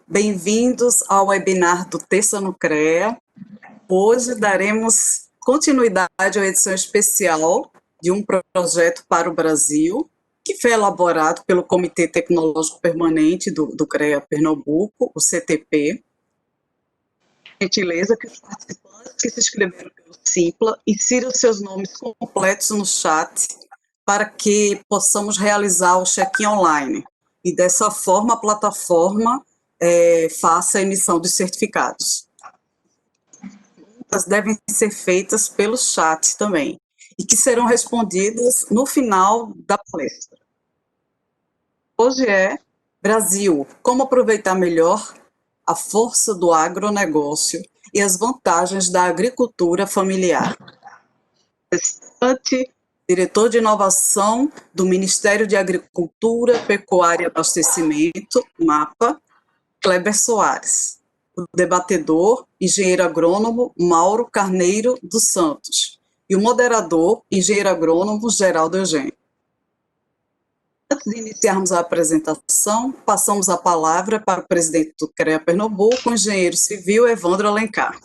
Bem-vindos ao webinar do Terça no CREA. Hoje daremos continuidade à edição especial de um projeto para o Brasil, que foi elaborado pelo Comitê Tecnológico Permanente do CREA Pernambuco, o CTP. Gentileza que os participantes que se inscreveram pelo Simpla insiram seus nomes completos no chat para que possamos realizar o check-in online. E dessa forma a plataforma faça a emissão dos certificados. As devem ser feitas pelo chat também, e que serão respondidas no final da palestra. Hoje é Brasil, como aproveitar melhor a força do agronegócio e as vantagens da agricultura familiar. Diretor de Inovação do Ministério de Agricultura, Pecuária e Abastecimento, MAPA, Kleber Soares. O debatedor, engenheiro agrônomo Mauro Carneiro dos Santos. E o moderador, engenheiro agrônomo Geraldo Eugênio. Antes de iniciarmos a apresentação, passamos a palavra para o presidente do CREA Pernambuco, o engenheiro civil Evandro Alencar.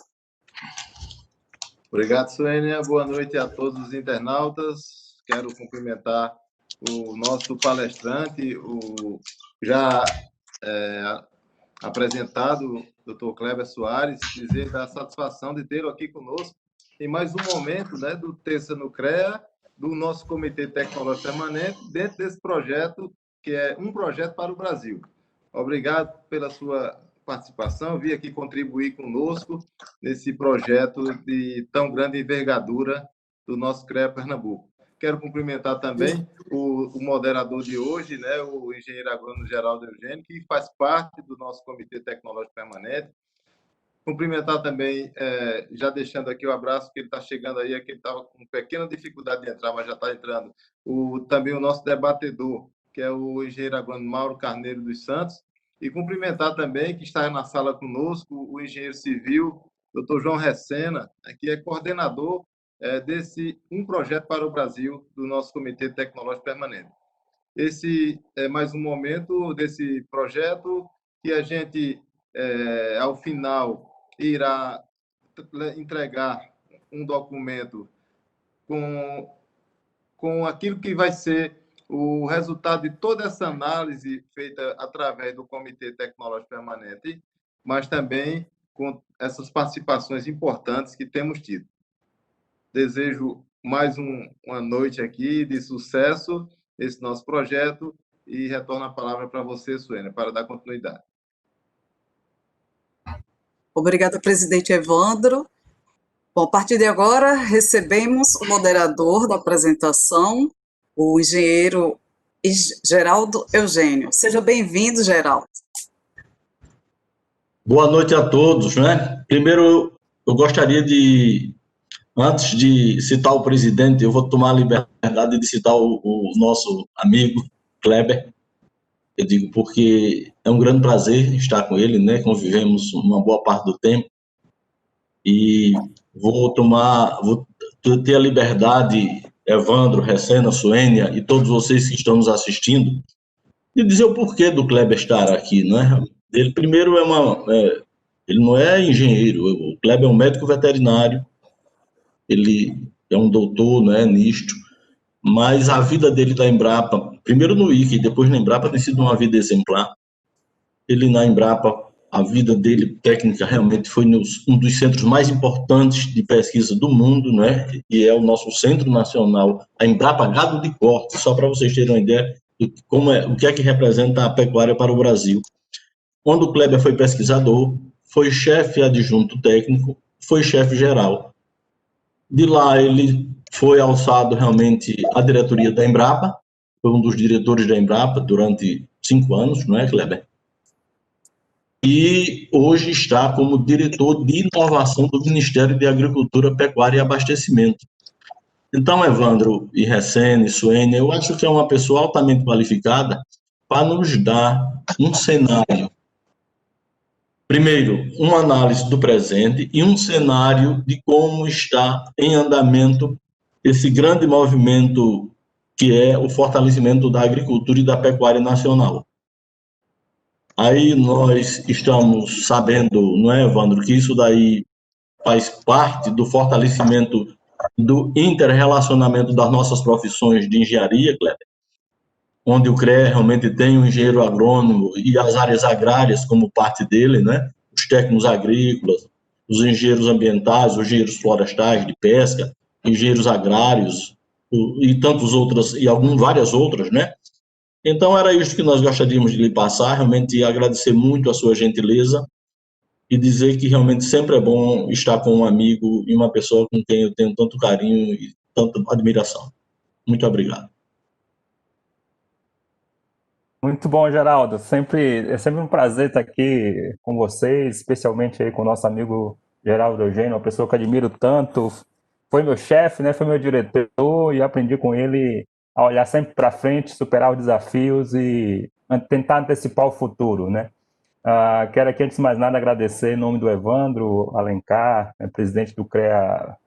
Obrigado, Suênia. Boa noite a todos os internautas. Quero cumprimentar o nosso palestrante, o já apresentado, Dr. Kleber Soares, dizer da satisfação de tê-lo aqui conosco em mais um momento, né, do Terça no CREA, do nosso Comitê Tecnológico Permanente, dentro desse projeto, que é um projeto para o Brasil. Obrigado pela sua participação, vir aqui contribuir conosco nesse projeto de tão grande envergadura do nosso CREA Pernambuco. Quero cumprimentar também o moderador de hoje, né, o engenheiro agrônomo Geraldo Eugênio, que faz parte do nosso Comitê Tecnológico Permanente. Cumprimentar também, já deixando aqui o abraço, que ele está chegando aí, que ele estava com pequena dificuldade de entrar, mas já está entrando. Também o nosso debatedor, que é o engenheiro agrônomo Mauro Carneiro dos Santos. E cumprimentar também, que está na sala conosco, o engenheiro civil, Dr. João Recena, que é coordenador desse Um Projeto para o Brasil, do nosso Comitê Tecnológico Permanente. Esse é mais um momento desse projeto que a gente, ao final, irá entregar um documento com aquilo que vai ser o resultado de toda essa análise feita através do Comitê Tecnológico Permanente, mas também com essas participações importantes que temos tido. Desejo mais uma noite aqui de sucesso nesse nosso projeto e retorno a palavra para você, Suênia, para dar continuidade. Obrigada, presidente Evandro. Bom, a partir de agora, recebemos o moderador da apresentação, o engenheiro Geraldo Eugênio. Seja bem-vindo, Geraldo. Boa noite a todos, né? Primeiro, eu gostaria de, antes de citar o presidente, eu vou tomar a liberdade de citar o nosso amigo Kleber. Eu digo porque é um grande prazer estar com ele, né? Convivemos uma boa parte do tempo. E vou ter a liberdade, Evandro, Recena, Suênia e todos vocês que estão nos assistindo, de dizer o porquê do Kleber estar aqui, né? Ele, primeiro, ele não é engenheiro, o Kleber é um médico veterinário, ele é um doutor, né, nisto, mas a vida dele da Embrapa, primeiro no ICA e depois na Embrapa, tem sido uma vida exemplar. Ele na Embrapa, a vida dele técnica realmente foi um dos centros mais importantes de pesquisa do mundo, né? E é o nosso centro nacional, a Embrapa Gado de Corte, só para vocês terem uma ideia de o que é que representa a pecuária para o Brasil. Quando o Kleber foi pesquisador, foi chefe adjunto técnico, foi chefe geral. De lá ele foi alçado realmente à diretoria da Embrapa, foi um dos diretores da Embrapa durante 5 anos, não é, Kleber? E hoje está como diretor de inovação do Ministério de Agricultura, Pecuária e Abastecimento. Então, Evandro e Recene, Suênia, eu acho que é uma pessoa altamente qualificada para nos dar um cenário. Primeiro, uma análise do presente e um cenário de como está em andamento esse grande movimento que é o fortalecimento da agricultura e da pecuária nacional. Aí nós estamos sabendo, não é, Evandro, que isso daí faz parte do fortalecimento do interrelacionamento das nossas profissões de engenharia, Cleber, onde o CREA realmente tem um engenheiro agrônomo e as áreas agrárias como parte dele, né? Os técnicos agrícolas, os engenheiros ambientais, os engenheiros florestais de pesca, engenheiros agrários e tantos outras, e várias outras, né? Então era isso que nós gostaríamos de lhe passar, realmente agradecer muito a sua gentileza e dizer que realmente sempre é bom estar com um amigo e uma pessoa com quem eu tenho tanto carinho e tanta admiração. Muito obrigado. Muito bom, Geraldo. É sempre um prazer estar aqui com vocês, especialmente aí com o nosso amigo Geraldo Eugênio, uma pessoa que admiro tanto. Foi meu chefe, né? Foi meu diretor e aprendi com ele a olhar sempre para frente, superar os desafios e tentar antecipar o futuro, né? Quero aqui, antes de mais nada, agradecer em nome do Evandro Alencar, presidente do CREA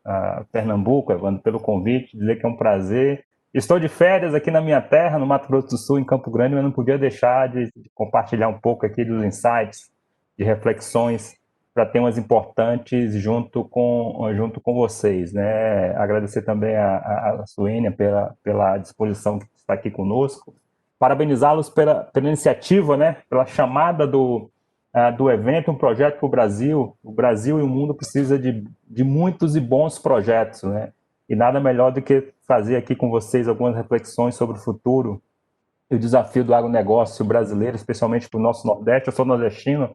Pernambuco, Evandro, pelo convite, dizer que é um prazer. Estou de férias aqui na minha terra, no Mato Grosso do Sul, em Campo Grande, mas não podia deixar de compartilhar um pouco aqui dos insights, de reflexões para temas importantes junto com vocês, né? Agradecer também a Suênia pela disposição que está aqui conosco. Parabenizá-los pela iniciativa, né? Pela chamada do evento, um projeto para o Brasil. O Brasil e o mundo precisam de muitos e bons projetos, né? E nada melhor do que fazer aqui com vocês algumas reflexões sobre o futuro e o desafio do agronegócio brasileiro, especialmente para o nosso Nordeste. Eu sou nordestino,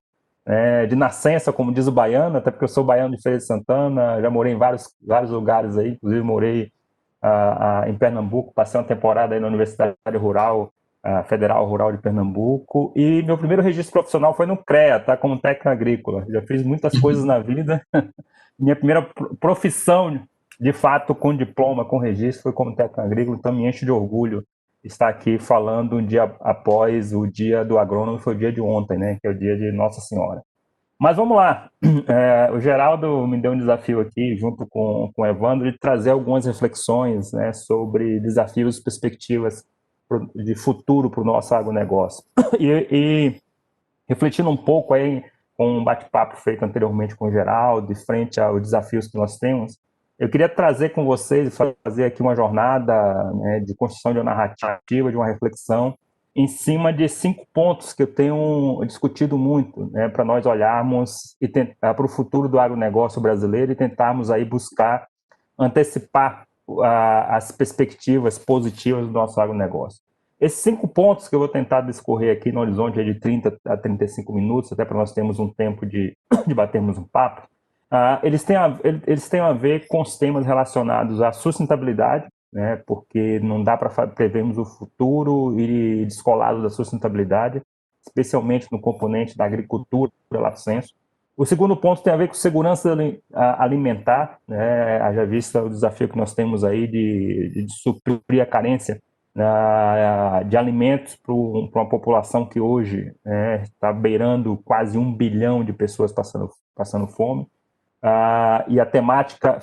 de nascença, como diz o baiano, até porque eu sou baiano de Feira de Santana, já morei em vários lugares aí, inclusive morei em Pernambuco, passei uma temporada aí na Universidade Rural, Federal Rural de Pernambuco, e meu primeiro registro profissional foi no CREA, tá, como técnico agrícola. Já fiz muitas coisas na vida. Minha primeira profissão, de fato, com diploma, com registro, foi como técnico agrícola, então me enche de orgulho estar aqui falando um dia após o dia do agrônomo, foi o dia de ontem, né, que é o dia de Nossa Senhora. Mas vamos lá, o Geraldo me deu um desafio aqui, junto com o Evandro, de trazer algumas reflexões, né, sobre desafios e perspectivas de futuro para o nosso agronegócio. E refletindo um pouco aí com um bate-papo feito anteriormente com o Geraldo, de frente aos desafios que nós temos, eu queria trazer com vocês, fazer aqui uma jornada, né, de construção de uma narrativa, de uma reflexão, em cima de 5 pontos que eu tenho discutido muito, né, para nós olharmos para o futuro do agronegócio brasileiro e tentarmos aí buscar antecipar as perspectivas positivas do nosso agronegócio. Esses 5 pontos que eu vou tentar discorrer aqui no horizonte de 30 a 35 minutos, até para nós termos um tempo de batermos um papo, eles têm a ver com os temas relacionados à sustentabilidade, né, porque não dá para prevermos o futuro e descolado da sustentabilidade, especialmente no componente da agricultura, pelo senso. O segundo ponto tem a ver com segurança alimentar, né, haja vista o desafio que nós temos aí de suprir a carência de alimentos para uma população que hoje está beirando quase 1 bilhão de pessoas passando fome. E a temática,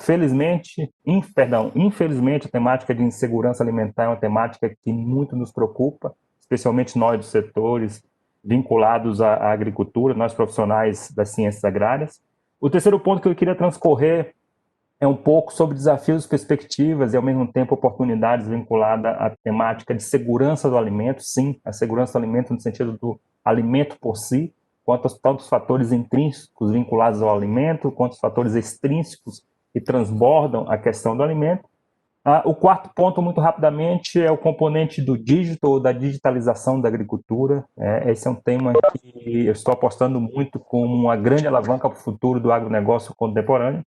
infelizmente, a temática de insegurança alimentar é uma temática que muito nos preocupa, especialmente nós dos setores vinculados à agricultura, nós profissionais das ciências agrárias. O terceiro ponto que eu queria transcorrer é um pouco sobre desafios, perspectivas e, ao mesmo tempo, oportunidades vinculadas à temática de segurança do alimento. Sim, a segurança do alimento no sentido do alimento por si, quanto tantos fatores intrínsecos vinculados ao alimento, quanto os fatores extrínsecos que transbordam a questão do alimento. O quarto ponto, muito rapidamente, é o componente do digital, da digitalização da agricultura. Esse é um tema que eu estou apostando muito como uma grande alavanca para o futuro do agronegócio contemporâneo.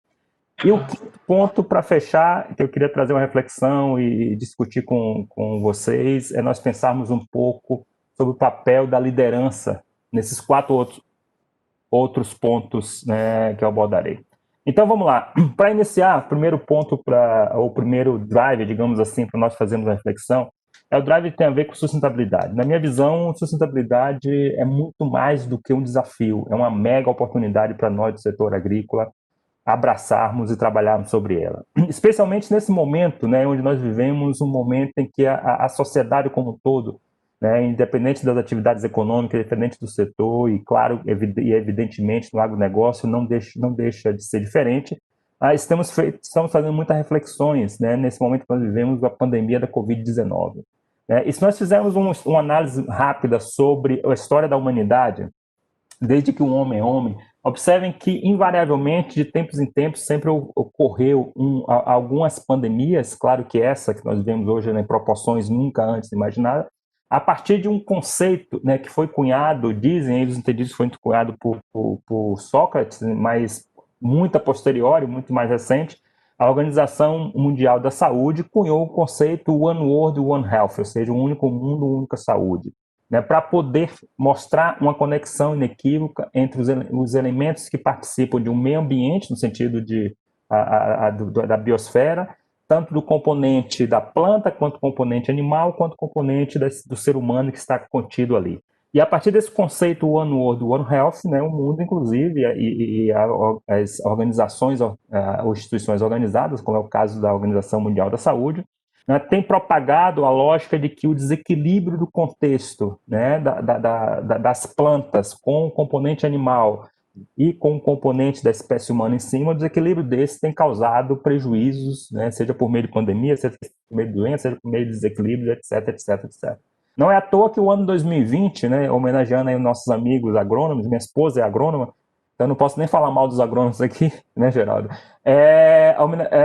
E o quinto ponto, para fechar, que eu queria trazer uma reflexão e discutir com vocês, é nós pensarmos um pouco sobre o papel da liderança nesses 4 outros pontos, né, que eu abordarei. Então, vamos lá. Para iniciar, o primeiro ponto, o primeiro drive, digamos assim, para nós fazermos a reflexão, é o drive que tem a ver com sustentabilidade. Na minha visão, sustentabilidade é muito mais do que um desafio, é uma mega oportunidade para nós do setor agrícola abraçarmos e trabalharmos sobre ela. Especialmente nesse momento, né, onde nós vivemos um momento em que a sociedade como um todo né, independente das atividades econômicas, independente do setor, e claro, evidentemente no agronegócio não deixa de ser diferente. Estamos fazendo muitas reflexões, né, nesse momento que nós vivemos a pandemia da Covid-19. E se nós fizermos uma análise rápida sobre a história da humanidade, desde que o homem é homem, observem que, invariavelmente, de tempos em tempos, sempre ocorreu algumas pandemias, claro que essa que nós vemos hoje em proporções nunca antes imaginadas, a partir de um conceito, né, que foi cunhado, dizem eles entendidos, foi cunhado por Sócrates, mas muito a posteriori, muito mais recente. A Organização Mundial da Saúde cunhou o conceito One World, One Health, ou seja, um único mundo, uma única saúde, né, para poder mostrar uma conexão inequívoca entre os elementos que participam de um meio ambiente, no sentido da biosfera, tanto do componente da planta, quanto do componente animal, quanto do componente do ser humano que está contido ali. E a partir desse conceito One World, One Health, né, o mundo, inclusive, e as organizações ou instituições organizadas, como é o caso da Organização Mundial da Saúde, né, tem propagado a lógica de que o desequilíbrio do contexto, né, das plantas com o componente animal e com o componente da espécie humana em cima, o desequilíbrio desse tem causado prejuízos, né, seja por meio de pandemia, seja por meio de doença, seja por meio de desequilíbrios, etc, etc, etc. Não é à toa que o ano 2020, né, homenageando aí os nossos amigos agrônomos, minha esposa é agrônoma, então eu não posso nem falar mal dos agrônomos aqui, né, Geraldo?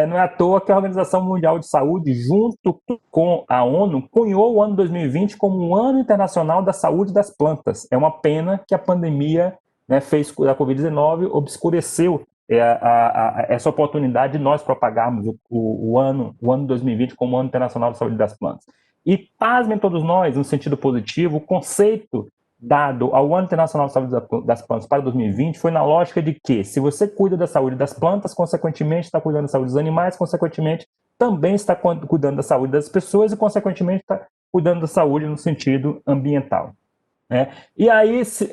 Não é à toa que a Organização Mundial de Saúde, junto com a ONU, cunhou o ano 2020 como um ano internacional da saúde das plantas. É uma pena que a pandemia, né, fez da Covid-19, obscureceu essa oportunidade de nós propagarmos o ano 2020 como ano internacional da saúde das plantas. E pasmem todos nós, no sentido positivo, o conceito dado ao Ano Internacional de Saúde das Plantas para 2020 foi na lógica de que, se você cuida da saúde das plantas, consequentemente está cuidando da saúde dos animais, consequentemente também está cuidando da saúde das pessoas e, consequentemente, está cuidando da saúde no sentido ambiental. E aí, esse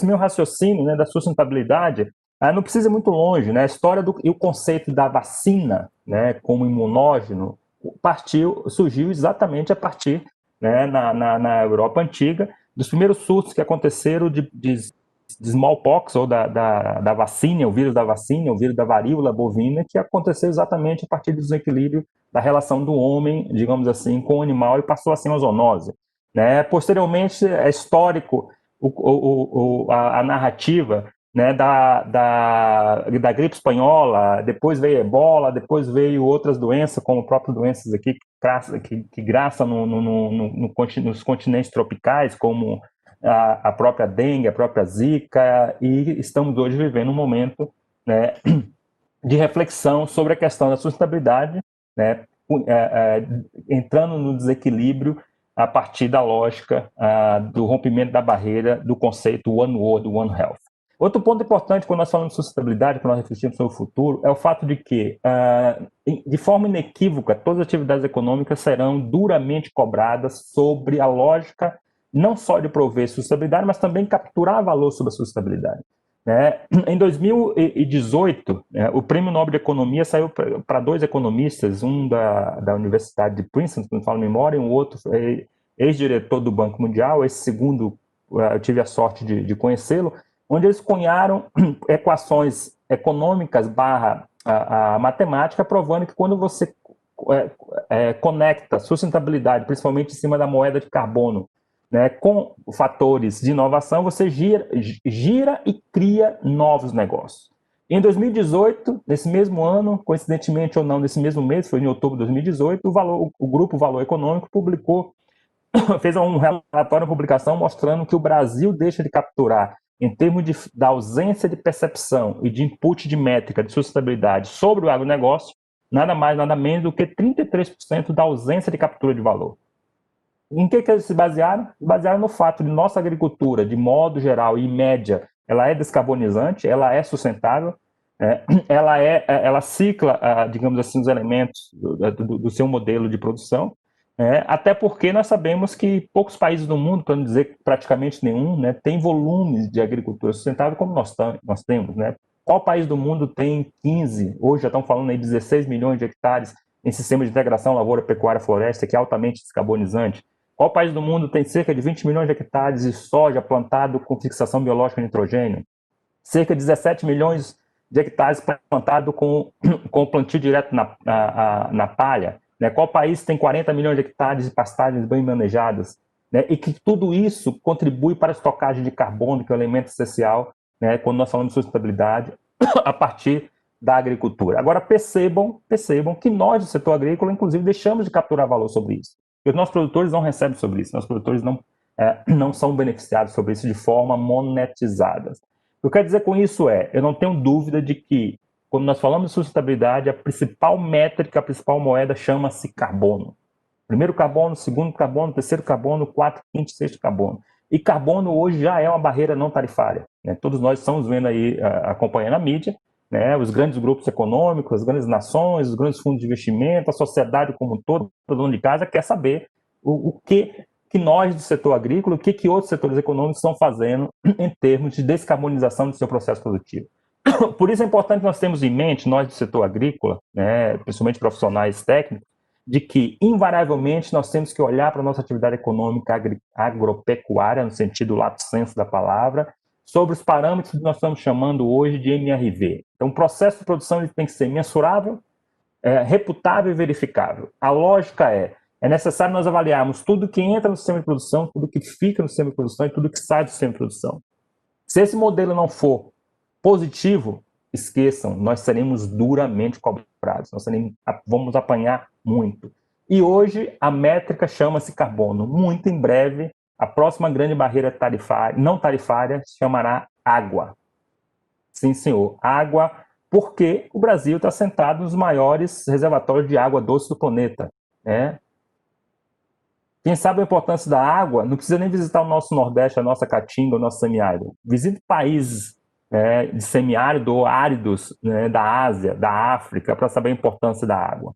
meu raciocínio, né, da sustentabilidade, não precisa ir muito longe, né? A história e o conceito da vacina, né, como imunógeno surgiu exatamente a partir, né, na Europa antiga, dos primeiros surtos que aconteceram de smallpox, ou da vacina, o vírus da vacina, o vírus da varíola bovina, que aconteceu exatamente a partir do desequilíbrio da relação do homem, digamos assim, com o animal, e passou assim a zoonose. Né? Posteriormente, é histórico a narrativa, né, da gripe espanhola, depois veio ebola, depois veio outras doenças, como próprias doenças aqui que graçam nos continentes tropicais, como a própria dengue, a própria zika, e estamos hoje vivendo um momento, né, de reflexão sobre a questão da sustentabilidade, né, entrando no desequilíbrio a partir da lógica do rompimento da barreira do conceito One World, One Health. Outro ponto importante quando nós falamos de sustentabilidade, quando nós refletimos sobre o futuro, é o fato de que, de forma inequívoca, todas as atividades econômicas serão duramente cobradas sobre a lógica não só de prover sustentabilidade, mas também capturar valor sobre a sustentabilidade. Em 2018, o Prêmio Nobel de Economia saiu para dois economistas, um da Universidade de Princeton, se não me falo memória, e um outro ex-diretor do Banco Mundial. Esse segundo, eu tive a sorte de conhecê-lo, onde eles cunharam equações econômicas barra a matemática, provando que quando você conecta sustentabilidade, principalmente em cima da moeda de carbono, né, com fatores de inovação, você gira e cria novos negócios. Em 2018, nesse mesmo ano, coincidentemente ou não, nesse mesmo mês, foi em outubro de 2018, o Grupo Valor Econômico fez um relatório, uma publicação, mostrando que o Brasil deixa de capturar, em termos da ausência de percepção e de input de métrica de sustentabilidade sobre o agronegócio, nada mais, nada menos do que 33% da ausência de captura de valor. Em que eles se basearam? Se basearam no fato de nossa agricultura, de modo geral e média, ela é descarbonizante, ela é sustentável, ela cicla, digamos assim, os elementos do seu modelo de produção, até porque nós sabemos que poucos países do mundo, para não dizer praticamente nenhum, né, tem volumes de agricultura sustentável como nós temos. Né? Qual país do mundo tem 15, hoje já estão falando aí 16 milhões de hectares em sistema de integração lavoura, pecuária, floresta, que é altamente descarbonizante? Qual país do mundo tem cerca de 20 milhões de hectares de soja plantado com fixação biológica de nitrogênio? Cerca de 17 milhões de hectares plantado com plantio direto na palha. Né? Qual país tem 40 milhões de hectares de pastagens bem manejadas? Né? E que tudo isso contribui para a estocagem de carbono, que é um elemento essencial, né, quando nós falamos de sustentabilidade, a partir da agricultura. Agora, percebam que nós, do setor agrícola, inclusive, deixamos de capturar valor sobre isso. E os nossos produtores não recebem sobre isso, nossos produtores não são beneficiados sobre isso de forma monetizada. O que eu quero dizer com isso eu não tenho dúvida de que, quando nós falamos de sustentabilidade, a principal métrica, a principal moeda chama-se carbono. Primeiro carbono, segundo carbono, terceiro carbono, quarto, quinto, sexto carbono. E carbono hoje já é uma barreira não tarifária. Né? Todos nós estamos vendo aí, acompanhando a mídia, né? Os grandes grupos econômicos, as grandes nações, os grandes fundos de investimento, a sociedade como um todo dono de casa, quer saber o que nós do setor agrícola, o que outros setores econômicos estão fazendo em termos de descarbonização do seu processo produtivo. Por isso é importante nós termos em mente, nós do setor agrícola, né, principalmente profissionais técnicos, de que, invariavelmente, nós temos que olhar para a nossa atividade econômica agropecuária, no sentido lato sensu da palavra, sobre os parâmetros que nós estamos chamando hoje de MRV. Então, o processo de produção ele tem que ser mensurável, reputável e verificável. A lógica é necessário nós avaliarmos tudo que entra no sistema de produção, tudo que fica no sistema de produção e tudo que sai do sistema de produção. Se esse modelo não for positivo, esqueçam, nós seremos duramente cobrados, vamos apanhar muito. E hoje a métrica chama-se carbono. Muito em breve, a próxima grande barreira não tarifária se chamará água. Sim, senhor, água, porque o Brasil está sentado nos maiores reservatórios de água doce do planeta. Né? Quem sabe a importância da água, não precisa nem visitar o nosso Nordeste, a nossa Caatinga, o nosso semiárido. Visite países de semiárido ou áridos, né, da Ásia, da África, para saber a importância da água.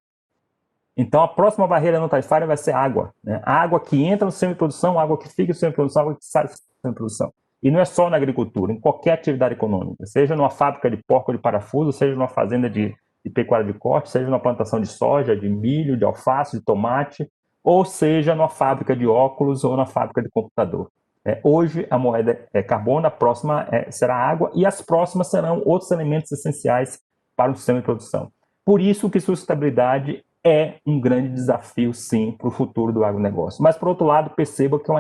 Então, a próxima barreira não tarifária vai ser água. Né? A água que entra no sistema de produção, a água que fica no sistema de produção, a água que sai do sistema de produção. E não é só na agricultura, em qualquer atividade econômica, seja numa fábrica de porco ou de parafuso, seja numa fazenda de pecuária de corte, seja numa plantação de soja, de milho, de alface, de tomate, ou seja numa fábrica de óculos ou na fábrica de computador. Hoje a moeda é carbono, a próxima será água e as próximas serão outros elementos essenciais para o sistema de produção. Por isso que sustentabilidade é um grande desafio, sim, para o futuro do agronegócio. Mas, por outro lado, perceba que é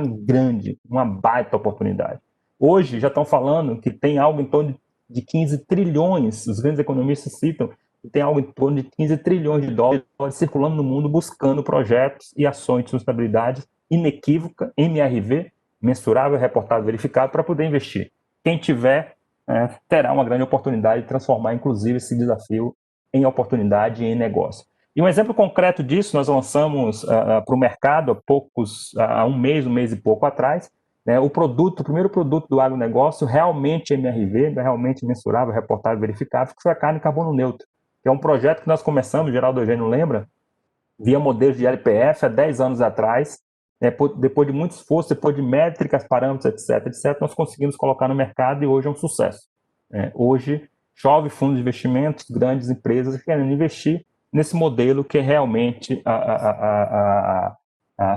uma baita oportunidade. Hoje já estão falando que tem algo em torno de 15 trilhões, os grandes economistas citam, que tem algo em torno de 15 trilhões de dólares circulando no mundo buscando projetos e ações de sustentabilidade inequívoca, MRV, mensurável, reportável, verificado, para poder investir. Quem tiver, terá uma grande oportunidade de transformar, inclusive, esse desafio em oportunidade e em negócio. E um exemplo concreto disso, nós lançamos para o mercado há um mês e pouco atrás, né, o primeiro produto do agronegócio realmente MRV, realmente mensurável, reportável, verificável, que foi a carne carbono neutro, que é um projeto que nós começamos, Geraldo Eugênio lembra, via modelos de LPF há 10 anos atrás, depois de muito esforço, depois de métricas, parâmetros, etc., nós conseguimos colocar no mercado e hoje é um sucesso. Hoje, chove fundos de investimentos, grandes empresas querendo investir nesse modelo que é realmente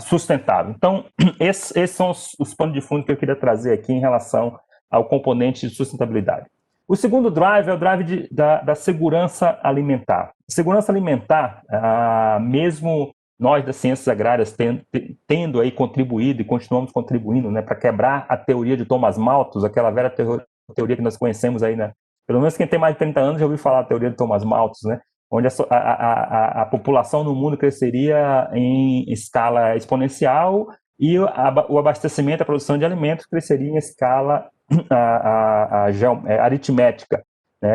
sustentável. Então, esses são os panos de fundo que eu queria trazer aqui em relação ao componente de sustentabilidade. O segundo drive é o drive da segurança alimentar. Segurança alimentar, mesmo nós das ciências agrárias tendo aí contribuído e continuamos contribuindo, né, para quebrar a teoria de Thomas Malthus, aquela velha teoria que nós conhecemos aí, né? Pelo menos quem tem mais de 30 anos já ouviu falar da teoria de Thomas Malthus, né? Onde a população no mundo cresceria em escala exponencial e o abastecimento, a produção de alimentos cresceria em escala aritmética.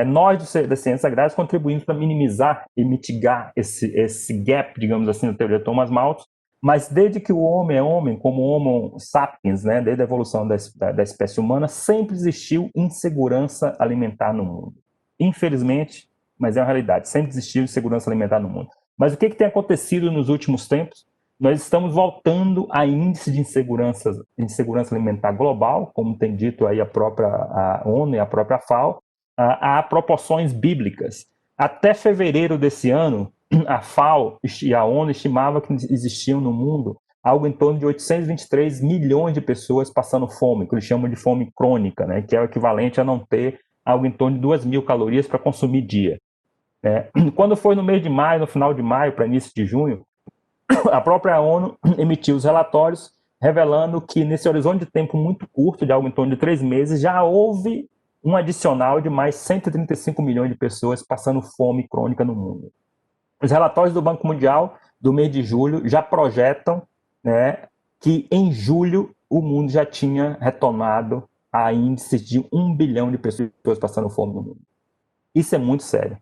Nós, das ciências agrárias, contribuímos para minimizar e mitigar esse gap, digamos assim, na teoria de Thomas Malthus, mas desde que o homem é homem, como Homo sapiens, né, desde a evolução da espécie humana, sempre existiu insegurança alimentar no mundo. Infelizmente, mas é uma realidade, sempre existiu insegurança alimentar no mundo. Mas o que tem acontecido nos últimos tempos? Nós estamos voltando a índice de insegurança alimentar global, como tem dito aí a própria ONU e a própria FAO, a proporções bíblicas. Até fevereiro desse ano, a FAO e a ONU estimavam que existiam no mundo algo em torno de 823 milhões de pessoas passando fome, que eles chamam de fome crônica, né, que é o equivalente a não ter algo em torno de 2.000 calorias para consumir dia. Quando foi no mês de maio, no final de maio para início de junho, a própria ONU emitiu os relatórios revelando que nesse horizonte de tempo muito curto, de algo em torno de 3 meses, já houve um adicional de mais 135 milhões de pessoas passando fome crônica no mundo. Os relatórios do Banco Mundial do mês de julho já projetam, né, que em julho o mundo já tinha retomado a índices de 1 bilhão de pessoas passando fome no mundo. Isso é muito sério.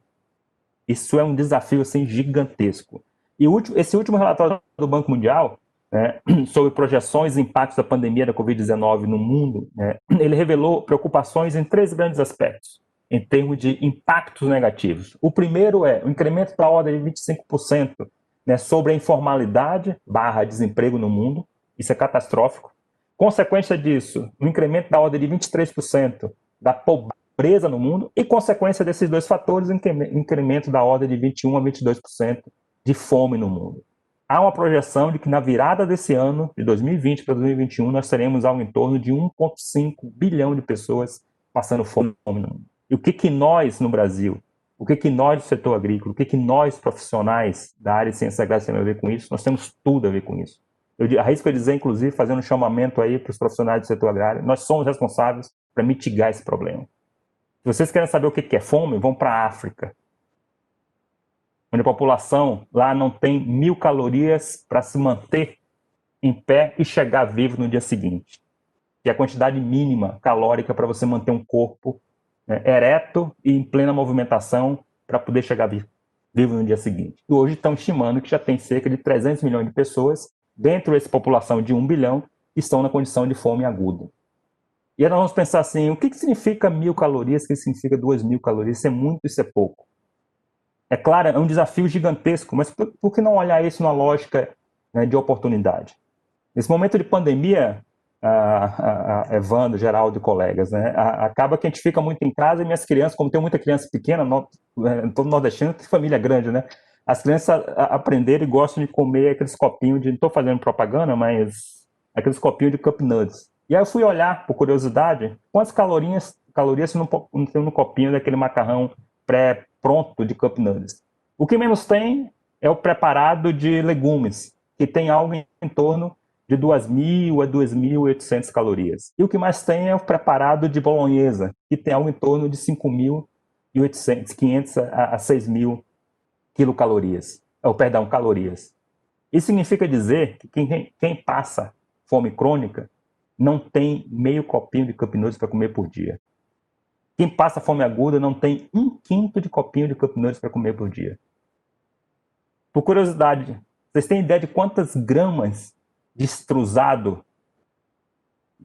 Isso é um desafio assim, gigantesco. E esse último relatório do Banco Mundial, né, sobre projeções e impactos da pandemia da Covid-19 no mundo, né, ele revelou preocupações em 3 grandes aspectos, em termos de impactos negativos. O primeiro é o incremento da ordem de 25%, né, sobre a informalidade / desemprego no mundo. Isso é catastrófico. Consequência disso, o incremento da ordem de 23% da pobreza no mundo e, consequência desses 2 fatores, o incremento da ordem de 21% a 22% de fome no mundo. Há uma projeção de que na virada desse ano, de 2020 para 2021, nós teremos algo em torno de 1,5 bilhão de pessoas passando fome no mundo. E o que nós, no Brasil, o que nós do setor agrícola, o que nós, profissionais da área de ciências agrárias, temos a ver com isso? Nós temos tudo a ver com isso. Eu arrisco dizer, inclusive, fazendo um chamamento aí para os profissionais do setor agrário, nós somos responsáveis para mitigar esse problema. Se vocês querem saber o que é fome, vão para a África, onde a população lá não tem 1.000 calorias para se manter em pé e chegar vivo no dia seguinte. Que é a quantidade mínima calórica para você manter um corpo, né, ereto e em plena movimentação para poder chegar vivo no dia seguinte. E hoje estão estimando que já tem cerca de 300 milhões de pessoas, dentro dessa população de 1 bilhão, que estão na condição de fome aguda. E aí nós vamos pensar assim, o que significa 1.000 calorias, o que significa 2.000 calorias? Isso é muito, isso é pouco. É claro, é um desafio gigantesco, mas por que não olhar isso numa lógica, né, de oportunidade? Nesse momento de pandemia, Evandro, Geraldo e colegas, né, acaba que a gente fica muito em casa e minhas crianças, como tem muita criança pequena, todo nordestino tem família grande, né? As crianças aprenderam e gostam de comer aqueles copinhos de, não estou fazendo propaganda, mas aqueles copinhos de Cup Nuts. E aí eu fui olhar, por curiosidade, quantas calorias tem no copinho daquele macarrão pré-pronto de Cup Nuts. O que menos tem é o preparado de legumes, que tem algo em torno de 2.000 a 2.800 calorias. E o que mais tem é o preparado de bolonhesa, que tem algo em torno de 5.800, 500 a 6.000 quilocalorias. Calorias. Isso significa dizer que quem passa fome crônica não tem meio copinho de Cup Nuts para comer por dia. Quem passa fome aguda não tem 1/5 de copinho de Cup Nuts para comer por dia. Por curiosidade, vocês têm ideia de quantas gramas de extrusado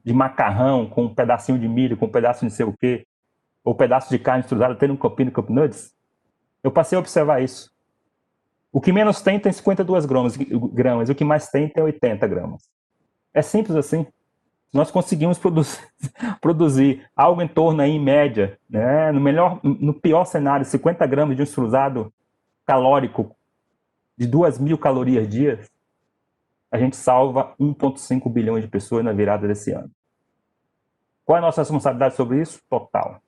de macarrão com um pedacinho de milho, com um pedaço de não sei o quê, ou pedaço de carne extrusada tem um copinho de Cup Nuts? Eu passei a observar isso. O que menos tem 52 gramas, e o que mais tem 80 gramas. É simples assim. Nós conseguimos produzir algo em torno, aí, em média, né, no pior cenário, 50 gramas de um extrusado calórico de 2.000 calorias dia, a gente salva 1,5 bilhões de pessoas na virada desse ano. Qual é a nossa responsabilidade sobre isso? Total.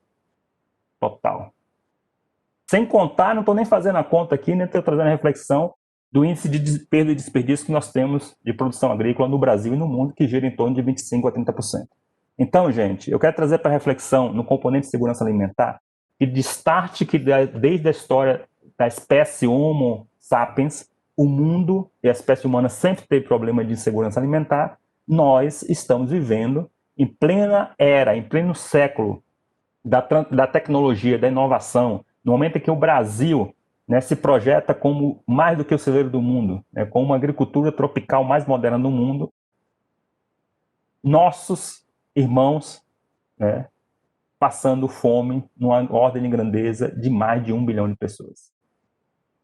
Sem contar, não estou nem fazendo a conta aqui, nem estou trazendo a reflexão do índice de perda e desperdício que nós temos de produção agrícola no Brasil e no mundo, que gira em torno de 25% a 30%. Então, gente, eu quero trazer para reflexão no componente de segurança alimentar e de start que desde a história da espécie Homo sapiens, o mundo e a espécie humana sempre teve problema de insegurança alimentar. Nós estamos vivendo em plena era, em pleno século da tecnologia, da inovação, no momento em que o Brasil, né, se projeta como mais do que o celeiro do mundo, né, com uma agricultura tropical mais moderna do mundo, nossos irmãos, né, passando fome numa ordem de grandeza de mais de 1 bilhão de pessoas.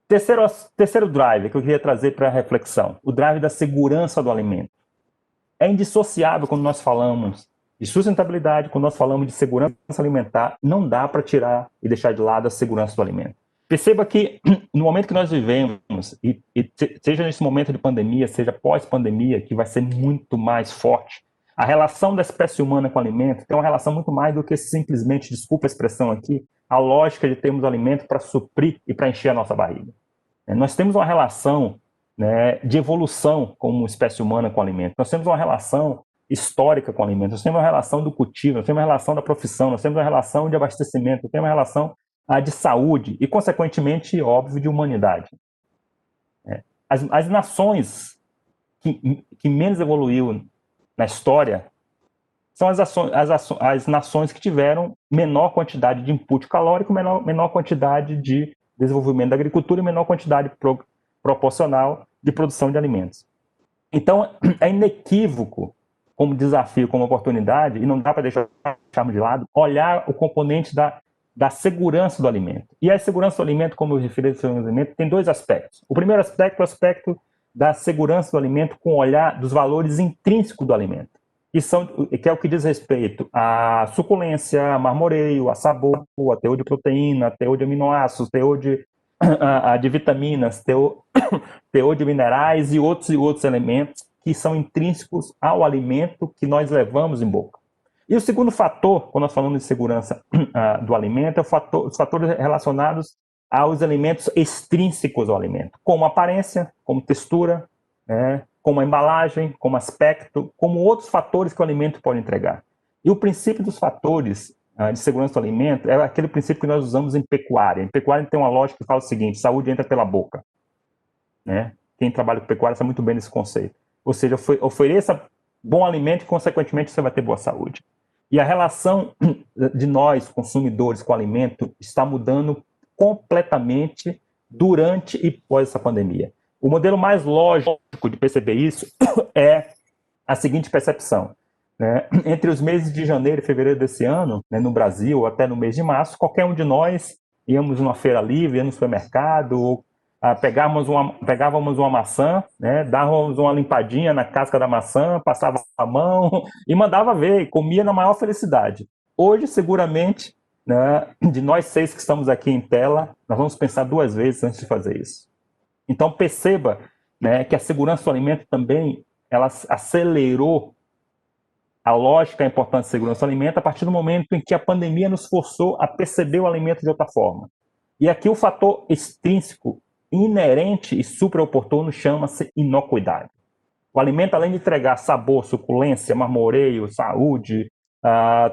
Terceiro drive que eu queria trazer para a reflexão, o drive da segurança do alimento. É indissociável quando nós falamos de sustentabilidade, quando nós falamos de segurança alimentar, não dá para tirar e deixar de lado a segurança do alimento. Perceba que no momento que nós vivemos, seja nesse momento de pandemia, seja pós-pandemia, que vai ser muito mais forte, a relação da espécie humana com o alimento tem uma relação muito mais do que simplesmente, desculpa a expressão aqui, a lógica de termos alimento para suprir e para encher a nossa barriga. Nós temos uma relação, né, de evolução como espécie humana com o alimento. Nós temos uma relação histórica com o alimento, nós temos uma relação do cultivo, nós temos uma relação da profissão, nós temos uma relação de abastecimento, nós temos uma relação de saúde e, consequentemente, óbvio, de humanidade. As nações que menos evoluiu na história são as nações que tiveram menor quantidade de input calórico, menor quantidade de desenvolvimento da agricultura e menor quantidade proporcional de produção de alimentos. Então, é inequívoco como desafio, como oportunidade, e não dá para deixarmos de lado, olhar o componente da segurança do alimento. E a segurança do alimento, como eu referi ao segurança do alimento, tem dois aspectos. O primeiro aspecto é o aspecto da segurança do alimento com o olhar dos valores intrínsecos do alimento, que é o que diz respeito à suculência, a marmoreio, a sabor, a teor de proteína, a teor de aminoácidos, teor de vitaminas, teor de minerais e outros elementos que são intrínsecos ao alimento que nós levamos em boca. E o segundo fator, quando nós falamos de segurança do alimento, é os fatores relacionados aos elementos extrínsecos ao alimento, como aparência, como textura, como embalagem, como aspecto, como outros fatores que o alimento pode entregar. E o princípio dos fatores de segurança do alimento é aquele princípio que nós usamos em pecuária. Em pecuária tem uma lógica que fala o seguinte: saúde entra pela boca. Quem trabalha com pecuária sabe muito bem desse conceito. Ou seja, ofereça bom alimento e, consequentemente, você vai ter boa saúde. E a relação de nós, consumidores, com o alimento está mudando completamente durante e pós essa pandemia. O modelo mais lógico de perceber isso é a seguinte percepção. Entre os meses de janeiro e fevereiro desse ano, no Brasil, ou até no mês de março, qualquer um de nós íamos numa feira livre, íamos no supermercado, ou pegávamos uma maçã, dávamos uma limpadinha na casca da maçã, passava a mão e mandava ver, e comia na maior felicidade. Hoje, seguramente, de nós 6 que estamos aqui em tela, nós vamos pensar 2 vezes antes de fazer isso. Então, perceba que a segurança do alimento também ela acelerou a lógica e a importância da segurança do alimento a partir do momento em que a pandemia nos forçou a perceber o alimento de outra forma. E aqui o fator extrínseco inerente e superoportuno chama-se inocuidade. O alimento, além de entregar sabor, suculência, marmoreio, saúde,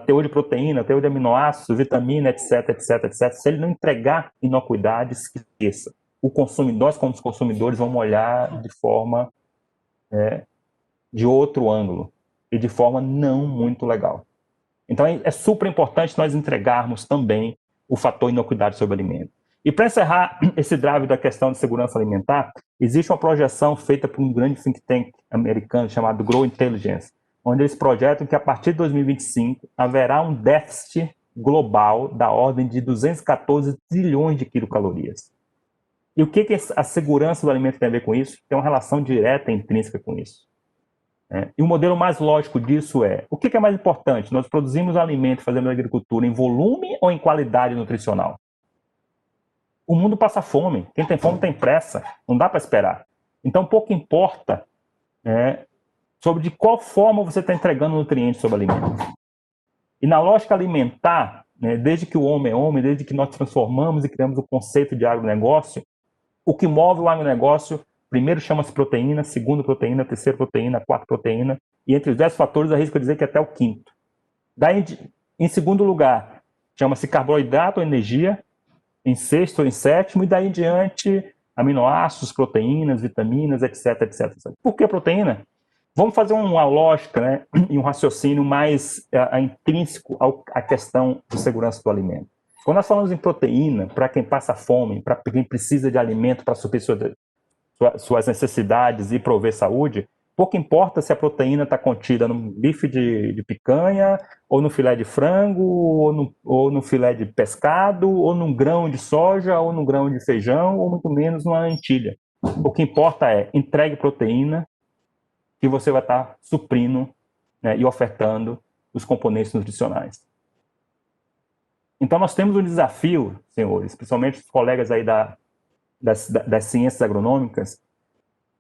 teor de proteína, teor de aminoácidos, vitamina, etc, etc, etc, se ele não entregar inocuidade, esqueça. Nós, como consumidores, vamos olhar de forma de outro ângulo e de forma não muito legal. Então, é super importante nós entregarmos também o fator inocuidade sobre o alimento. E para encerrar esse drive da questão de segurança alimentar, existe uma projeção feita por um grande think tank americano chamado Grow Intelligence, onde eles projetam que a partir de 2025 haverá um déficit global da ordem de 214 trilhões de quilocalorias. E o que a segurança do alimento tem a ver com isso? Tem uma relação direta e intrínseca com isso. E o modelo mais lógico disso é: o que é mais importante? Nós produzimos alimento, fazemos agricultura em volume ou em qualidade nutricional? O mundo passa fome. Quem tem fome tem pressa. Não dá para esperar. Então, pouco importa sobre de qual forma você está entregando nutrientes sobre o alimento. E na lógica alimentar, desde que o homem é homem, desde que nós transformamos e criamos o conceito de agronegócio, o que move o agronegócio, primeiro chama-se proteína, segundo proteína, terceiro proteína, quarto proteína, e entre os 10 fatores, arrisco dizer que até o quinto. Daí, em segundo lugar, chama-se carboidrato ou energia, em sexto ou em sétimo, e daí em diante, aminoácidos, proteínas, vitaminas, etc, etc, etc. Por que proteína? Vamos fazer uma lógica e um raciocínio mais intrínseco à questão de segurança do alimento. Quando nós falamos em proteína, para quem passa fome, para quem precisa de alimento para suprir suas necessidades e prover saúde, pouco importa se a proteína está contida no bife de picanha, ou no filé de frango, ou no filé de pescado, ou num grão de soja, ou num grão de feijão, ou muito menos numa lentilha. O que importa é entregue proteína que você vai estar suprindo e ofertando os componentes nutricionais. Então, nós temos um desafio, senhores, principalmente os colegas aí das ciências agronômicas,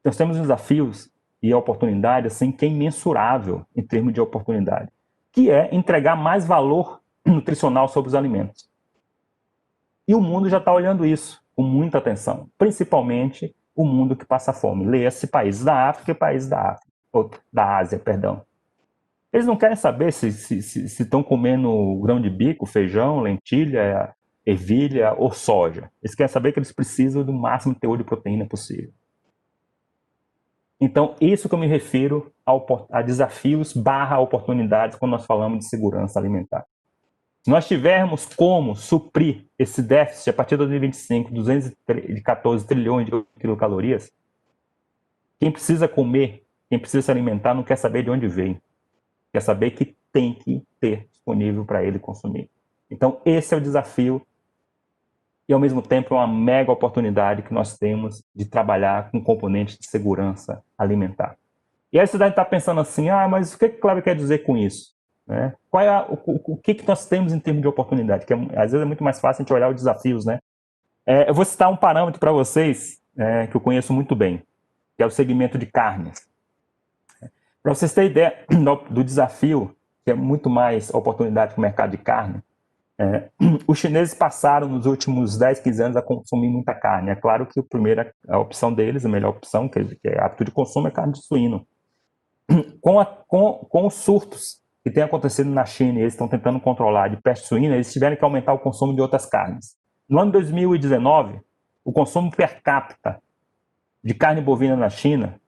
nós temos desafios e oportunidade assim, que é imensurável em termos de oportunidade, que é entregar mais valor nutricional sobre os alimentos. E o mundo já está olhando isso com muita atenção, principalmente o mundo que passa fome. Leia-se países da África e países da Ásia, perdão. Eles não querem saber se estão comendo grão de bico, feijão, lentilha, ervilha ou soja. Eles querem saber que eles precisam do máximo teor de proteína possível. Então, isso que eu me refiro a desafios / oportunidades quando nós falamos de segurança alimentar. Se nós tivermos como suprir esse déficit a partir de 2025, 214 trilhões de quilocalorias, quem precisa comer, quem precisa se alimentar, não quer saber de onde vem. Quer saber que tem que ter disponível para ele consumir. Então, esse é o desafio e, ao mesmo tempo, é uma mega oportunidade que nós temos de trabalhar com componentes de segurança alimentar. E aí você deve estar pensando assim, mas o que o Cleber quer dizer com isso? Né? Qual é o que nós temos em termos de oportunidade? Que às vezes é muito mais fácil a gente olhar os desafios, né? Eu vou citar um parâmetro para vocês que eu conheço muito bem, que é o segmento de carnes. Para vocês terem ideia do desafio, que é muito mais oportunidade para o mercado de carne, os chineses passaram nos últimos 10, 15 anos a consumir muita carne. É claro que a opção deles, a melhor opção, que é hábito de consumo, é carne de suíno. Com os surtos que têm acontecido na China e eles estão tentando controlar de peste suína, eles tiveram que aumentar o consumo de outras carnes. No ano de 2019, o consumo per capita de carne bovina na China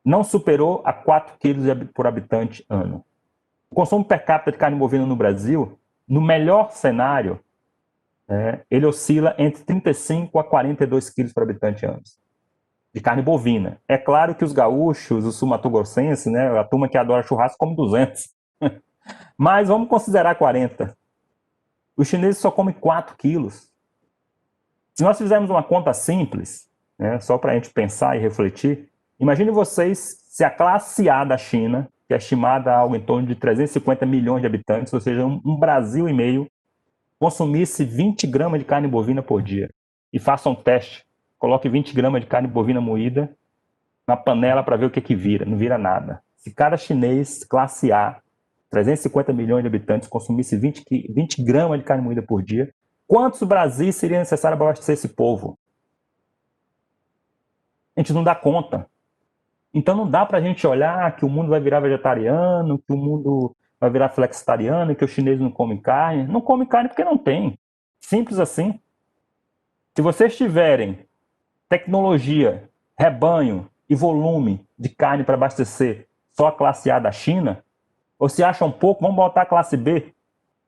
não superou a 4 quilos por habitante ano. O consumo per capita de carne bovina no Brasil, no melhor cenário, ele oscila entre 35 a 42 quilos por habitante ano, de carne bovina. É claro que os gaúchos, os sul-mato-grossenses, né, a turma que adora churrasco, come 200. Mas vamos considerar 40. Os chineses só comem 4 quilos. Se nós fizermos uma conta simples, só para a gente pensar e refletir, imagine vocês se a classe A da China, que é estimada a algo em torno de 350 milhões de habitantes, ou seja, um Brasil e meio, consumisse 20 gramas de carne bovina por dia. E faça um teste. Coloque 20 gramas de carne bovina moída na panela para ver o que vira. Não vira nada. Se cada chinês, classe A, 350 milhões de habitantes, consumisse 20 gramas de carne moída por dia, quantos Brasis seria necessário para abastecer esse povo? A gente não dá conta. Então não dá para a gente olhar que o mundo vai virar vegetariano, que o mundo vai virar flexitariano, que os chineses não comem carne. Não comem carne porque não tem. Simples assim. Se vocês tiverem tecnologia, rebanho e volume de carne para abastecer só a classe A da China, ou se acham pouco, vamos botar a classe B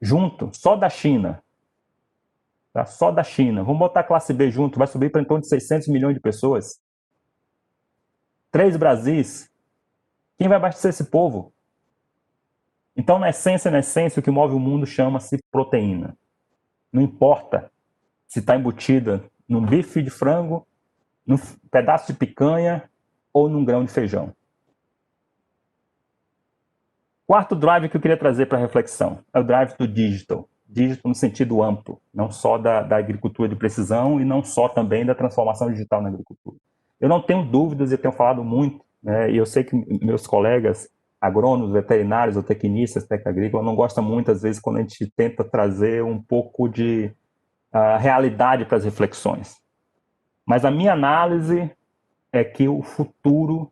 junto, só da China. Tá? Só da China. Vamos botar a classe B junto, vai subir para em torno de 600 milhões de pessoas. 3 Brasis, quem vai abastecer esse povo? Então, na essência, o que move o mundo chama-se proteína. Não importa se está embutida num bife de frango, num pedaço de picanha ou num grão de feijão. Quarto drive que eu queria trazer para reflexão é o drive do digital. Digital no sentido amplo, não só da agricultura de precisão e não só também da transformação digital na agricultura. Eu não tenho dúvidas, eu tenho falado muito, e eu sei que meus colegas agrônomos, veterinários ou tecnistas, técnica agrícola, não gostam muito, às vezes, quando a gente tenta trazer um pouco de realidade para as reflexões. Mas a minha análise é que o futuro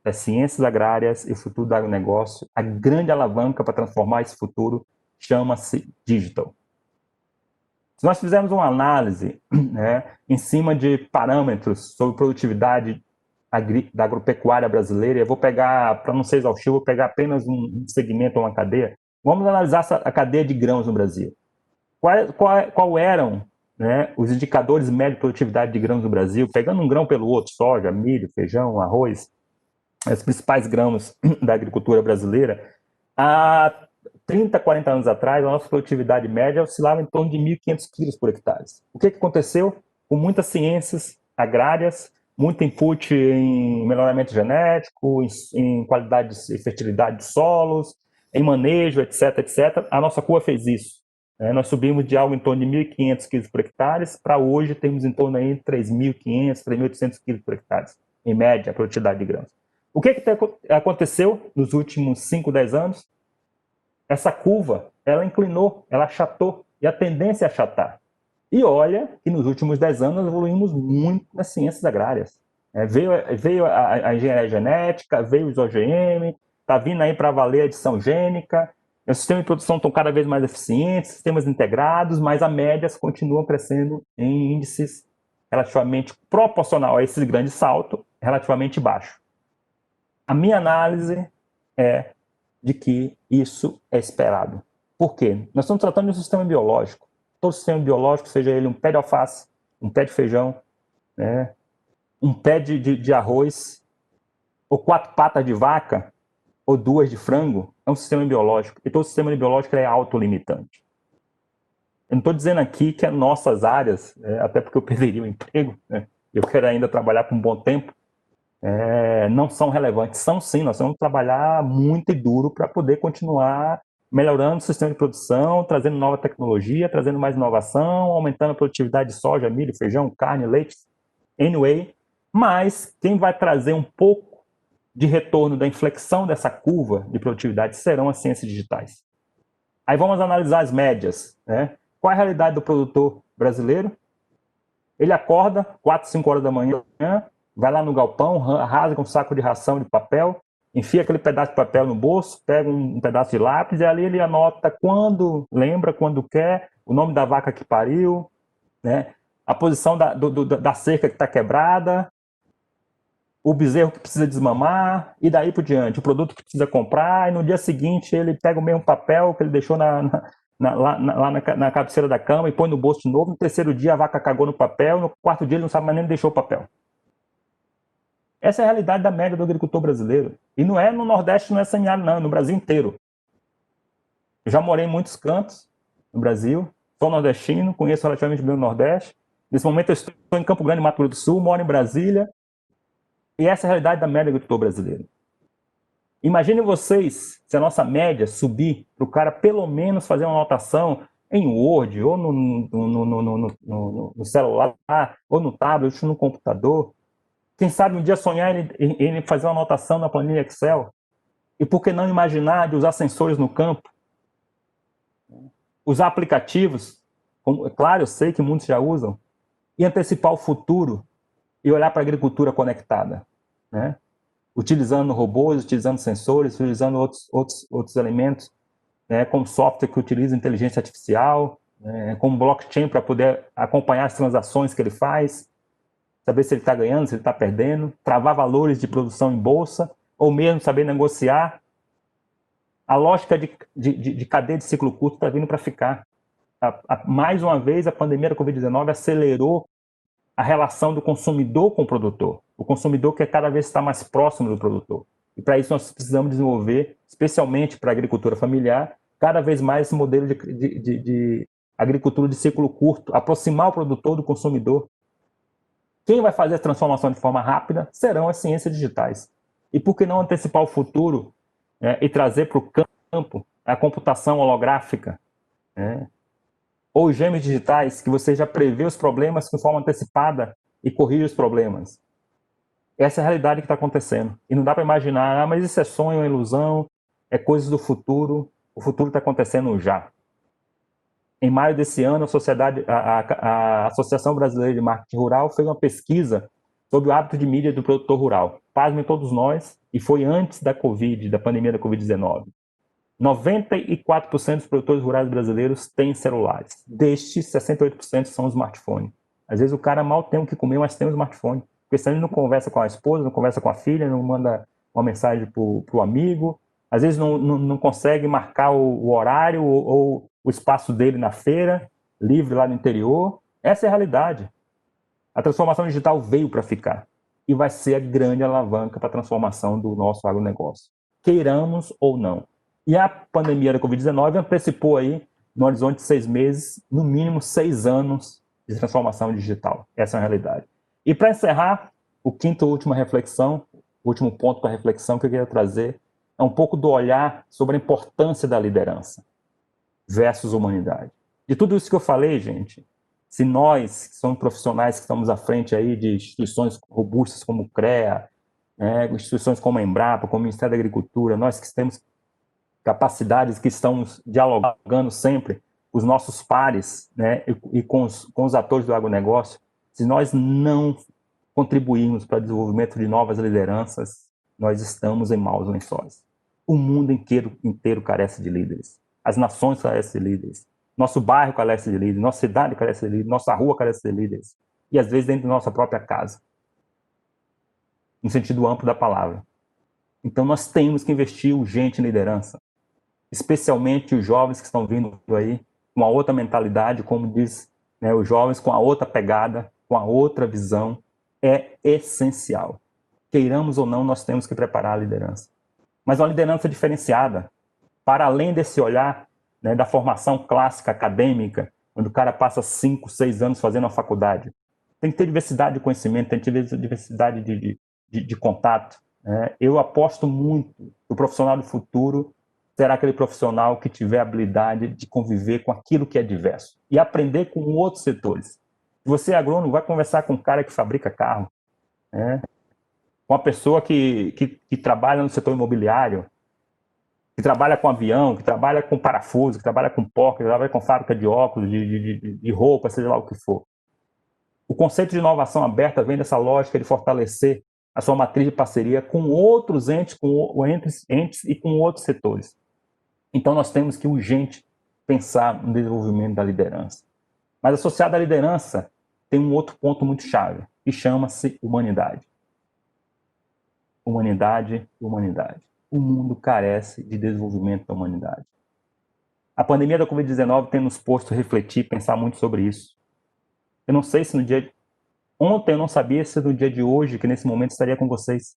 das ciências agrárias e o futuro do agronegócio, a grande alavanca para transformar esse futuro chama-se digital. Se nós fizermos uma análise em cima de parâmetros sobre produtividade da agropecuária brasileira, eu vou pegar, para não ser exaustivo, vou pegar apenas um segmento ou uma cadeia. Vamos analisar a cadeia de grãos no Brasil. Qual eram os indicadores médios de produtividade de grãos no Brasil, pegando um grão pelo outro, soja, milho, feijão, arroz, os principais grãos da agricultura brasileira, há 30, 40 anos atrás, a nossa produtividade média oscilava em torno de 1.500 quilos por hectare. O que aconteceu? Com muitas ciências agrárias, muito input em melhoramento genético, em qualidade e fertilidade de solos, em manejo, etc., etc., a nossa curva fez isso. Nós subimos de algo em torno de 1.500 quilos por hectare para hoje temos em torno de 3.500, 3.800 quilos por hectare, em média, a produtividade de grãos. O que aconteceu nos últimos 5, 10 anos? Essa curva, ela inclinou, ela achatou, e a tendência é achatar. E olha que nos últimos 10 anos nós evoluímos muito nas ciências agrárias. Veio a engenharia genética, veio os OGM, está vindo aí para valer a edição gênica, os sistemas de produção estão cada vez mais eficientes, sistemas integrados, mas as médias continuam crescendo em índices relativamente proporcional a esse grande salto, relativamente baixo. A minha análise é de que isso é esperado. Por quê? Nós estamos tratando de um sistema biológico. Todo sistema biológico, seja ele um pé de alface, um pé de feijão, né, um pé de arroz, ou 4 patas de vaca, ou 2 de frango, é um sistema biológico. E todo sistema biológico é autolimitante. Eu não estou dizendo aqui que as nossas áreas, até porque eu perderia o emprego, né, eu quero ainda trabalhar por um bom tempo, não são relevantes. São sim, nós vamos trabalhar muito e duro para poder continuar melhorando o sistema de produção, trazendo nova tecnologia, trazendo mais inovação, aumentando a produtividade de soja, milho, feijão, carne, leite, anyway. Mas quem vai trazer um pouco de retorno da inflexão dessa curva de produtividade serão as ciências digitais. Aí vamos analisar as médias, né? Qual é a realidade do produtor brasileiro? Ele acorda 4, 5 horas da manhã, vai lá no galpão, rasga um saco de ração de papel, enfia aquele pedaço de papel no bolso, pega um pedaço de lápis e ali ele anota quando lembra, quando quer, o nome da vaca que pariu, né? A posição da cerca que está quebrada, o bezerro que precisa desmamar, e daí por diante, o produto que precisa comprar, e no dia seguinte ele pega o mesmo papel que ele deixou lá na cabeceira da cama e põe no bolso de novo. No terceiro dia a vaca cagou no papel, no quarto dia ele não sabe mais nem onde deixou o papel. Essa é a realidade da média do agricultor brasileiro. E não é no Nordeste, não é semiárido, não, é no Brasil inteiro. Eu já morei em muitos cantos no Brasil, sou nordestino, conheço relativamente bem o Nordeste. Nesse momento eu estou em Campo Grande, Mato Grosso do Sul, moro em Brasília. E essa é a realidade da média do agricultor brasileiro. Imaginem vocês se a nossa média subir para o cara pelo menos fazer uma anotação em Word, ou no celular, ou no tablet, ou no computador. Quem sabe um dia sonhar em fazer uma anotação na planilha Excel? E por que não imaginar de usar sensores no campo? Usar aplicativos, claro, eu sei que muitos já usam, e antecipar o futuro e olhar para a agricultura conectada, né? Utilizando robôs, utilizando sensores, utilizando outros elementos, né? Como software que utiliza inteligência artificial, né? Como blockchain para poder acompanhar as transações que ele faz, saber se ele está ganhando, se ele está perdendo, travar valores de produção em bolsa, ou mesmo saber negociar. A lógica de cadeia de ciclo curto está vindo para ficar. Mais uma vez, a pandemia da Covid-19 acelerou a relação do consumidor com o produtor. O consumidor quer cada vez estar mais próximo do produtor. E para isso nós precisamos desenvolver, especialmente para a agricultura familiar, cada vez mais esse modelo de agricultura de ciclo curto, aproximar o produtor do consumidor. Quem vai fazer a transformação de forma rápida serão as ciências digitais. E por que não antecipar o futuro, né, e trazer para o campo a computação holográfica, né, ou gêmeos digitais, que você já prevê os problemas de forma antecipada e corrige os problemas. Essa é a realidade que está acontecendo. E não dá para imaginar, mas isso é sonho, é ilusão, é coisa do futuro. O futuro está acontecendo já. Em maio desse ano, a Associação Brasileira de Marketing Rural fez uma pesquisa sobre o hábito de mídia do produtor rural. Pasmem todos nós, e foi antes da Covid, da pandemia da Covid-19. 94% dos produtores rurais brasileiros têm celulares. Destes, 68% são smartphones. Às vezes o cara mal tem o que comer, mas tem um smartphone. Porque senão ele não conversa com a esposa, não conversa com a filha, não manda uma mensagem para o amigo. Às vezes não consegue marcar o horário ou o espaço dele na feira, livre lá no interior. Essa é a realidade. A transformação digital veio para ficar. E vai ser a grande alavanca para a transformação do nosso agronegócio. Queiramos ou não. E a pandemia da Covid-19 antecipou aí, no horizonte de 6 meses, no mínimo 6 anos de transformação digital. Essa é a realidade. E para encerrar, o última reflexão, o último ponto para reflexão que eu queria trazer é um pouco do olhar sobre a importância da liderança versus humanidade. De tudo isso que eu falei, gente, se nós, que somos profissionais que estamos à frente aí de instituições robustas como o CREA, instituições como a Embrapa, como o Ministério da Agricultura, nós que temos capacidades, que estamos dialogando sempre com os nossos pares, né, e com os atores do agronegócio, se nós não contribuirmos para o desenvolvimento de novas lideranças, nós estamos em maus lençóis. O mundo inteiro carece de líderes. As nações carecem de líderes. Nosso bairro carece de líderes. Nossa cidade carece de líderes. Nossa rua carece de líderes. E às vezes dentro da nossa própria casa. No sentido amplo da palavra. Então nós temos que investir urgente em liderança. Especialmente os jovens que estão vindo aí com uma outra mentalidade, como diz, né, os jovens com a outra pegada, com a outra visão. É essencial. Queiramos ou não, nós temos que preparar a liderança. Mas uma liderança diferenciada, para além desse olhar, né, da formação clássica acadêmica, onde o cara passa 5, 6 anos fazendo uma faculdade. Tem que ter diversidade de conhecimento, tem que ter diversidade de contato. Né? Eu aposto muito que o profissional do futuro será aquele profissional que tiver a habilidade de conviver com aquilo que é diverso e aprender com outros setores. Se você é agrônomo, vai conversar com um cara que fabrica carro, né? Com uma pessoa que trabalha no setor imobiliário, que trabalha com avião, que trabalha com parafuso, que trabalha com porca, que trabalha com fábrica de óculos, de roupa, seja lá o que for. O conceito de inovação aberta vem dessa lógica de fortalecer a sua matriz de parceria com outros entes, entes e com outros setores. Então nós temos que urgente pensar no desenvolvimento da liderança. Mas associado à liderança tem um outro ponto muito chave, que chama-se humanidade. Humanidade. O mundo carece de desenvolvimento da humanidade. A pandemia da Covid-19 tem nos posto a refletir, pensar muito sobre isso. Eu não sei se no dia... Ontem eu não sabia se no dia de hoje, que nesse momento estaria com vocês.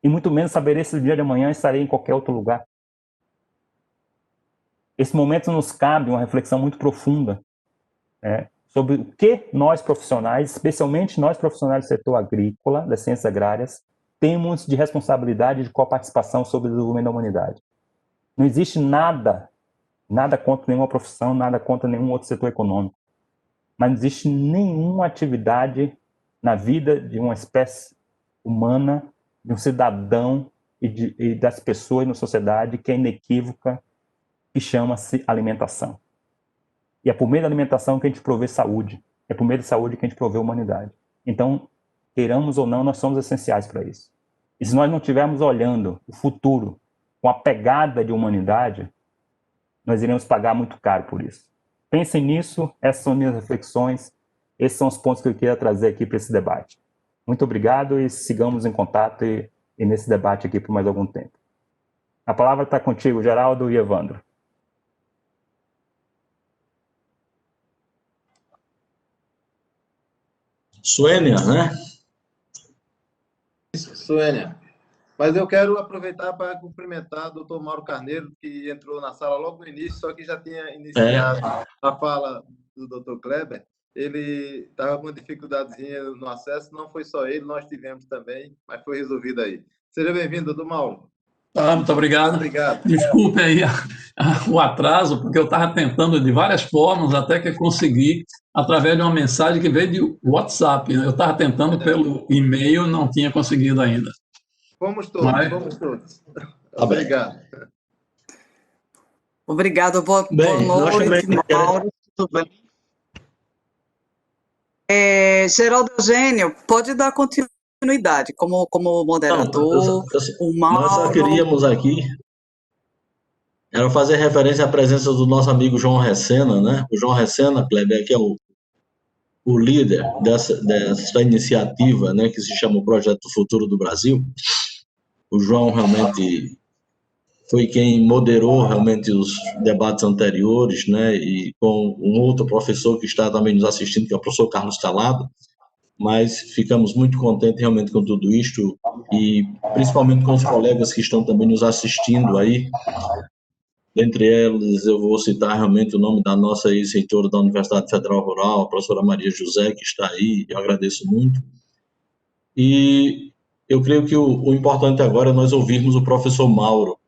E muito menos saberia se no dia de amanhã estarei em qualquer outro lugar. Esse momento nos cabe uma reflexão muito profunda, sobre o que nós profissionais, especialmente nós profissionais do setor agrícola, das ciências agrárias, temos de responsabilidade de coparticipação sobre o desenvolvimento da humanidade. Não existe nada contra nenhuma profissão, nada contra nenhum outro setor econômico. Mas não existe nenhuma atividade na vida de uma espécie humana, de um cidadão e das pessoas na sociedade que é inequívoca, que chama-se alimentação. E é por meio da alimentação que a gente provê saúde. É por meio da saúde que a gente provê humanidade. Então, queiramos ou não, nós somos essenciais para isso. E se nós não estivermos olhando o futuro com a pegada de humanidade, nós iremos pagar muito caro por isso. Pensem nisso, essas são minhas reflexões, esses são os pontos que eu queria trazer aqui para esse debate. Muito obrigado e sigamos em contato e nesse debate aqui por mais algum tempo. A palavra está contigo, Geraldo e Evandro. Suênia, né? Isso, Suênia. Mas eu quero aproveitar para cumprimentar o Dr. Mauro Carneiro, que entrou na sala logo no início, só que já tinha iniciado a fala do Dr. Kleber. Ele estava com uma dificuldadezinha no acesso, não foi só ele, nós tivemos também, mas foi resolvido aí. Seja bem-vindo, Dr. Mauro. Muito obrigado. Obrigado. Desculpe aí o atraso, porque eu estava tentando de várias formas até que consegui, através de uma mensagem que veio de WhatsApp. Eu estava tentando pelo e-mail, não tinha conseguido ainda. Fomos todos. Obrigado. Obrigado, boa noite, Mauro. Tudo bem? Geraldo Eugênio, pode dar continuidade como moderador. O Mauro... Nós só queríamos aqui era fazer referência à presença do nosso amigo João Recena, né? O João Recena, Kleber, que é o líder dessa iniciativa, né, que se chama o Projeto Futuro do Brasil. O João realmente foi quem moderou realmente os debates anteriores, né, e com um outro professor que está também nos assistindo, que é o professor Carlos Calado, mas ficamos muito contentes realmente com tudo isto, e principalmente com os colegas que estão também nos assistindo aí. Dentre eles, eu vou citar realmente o nome da nossa ex-reitora da Universidade Federal Rural, a professora Maria José, que está aí, eu agradeço muito. E eu creio que o importante agora é nós ouvirmos o professor Mauro.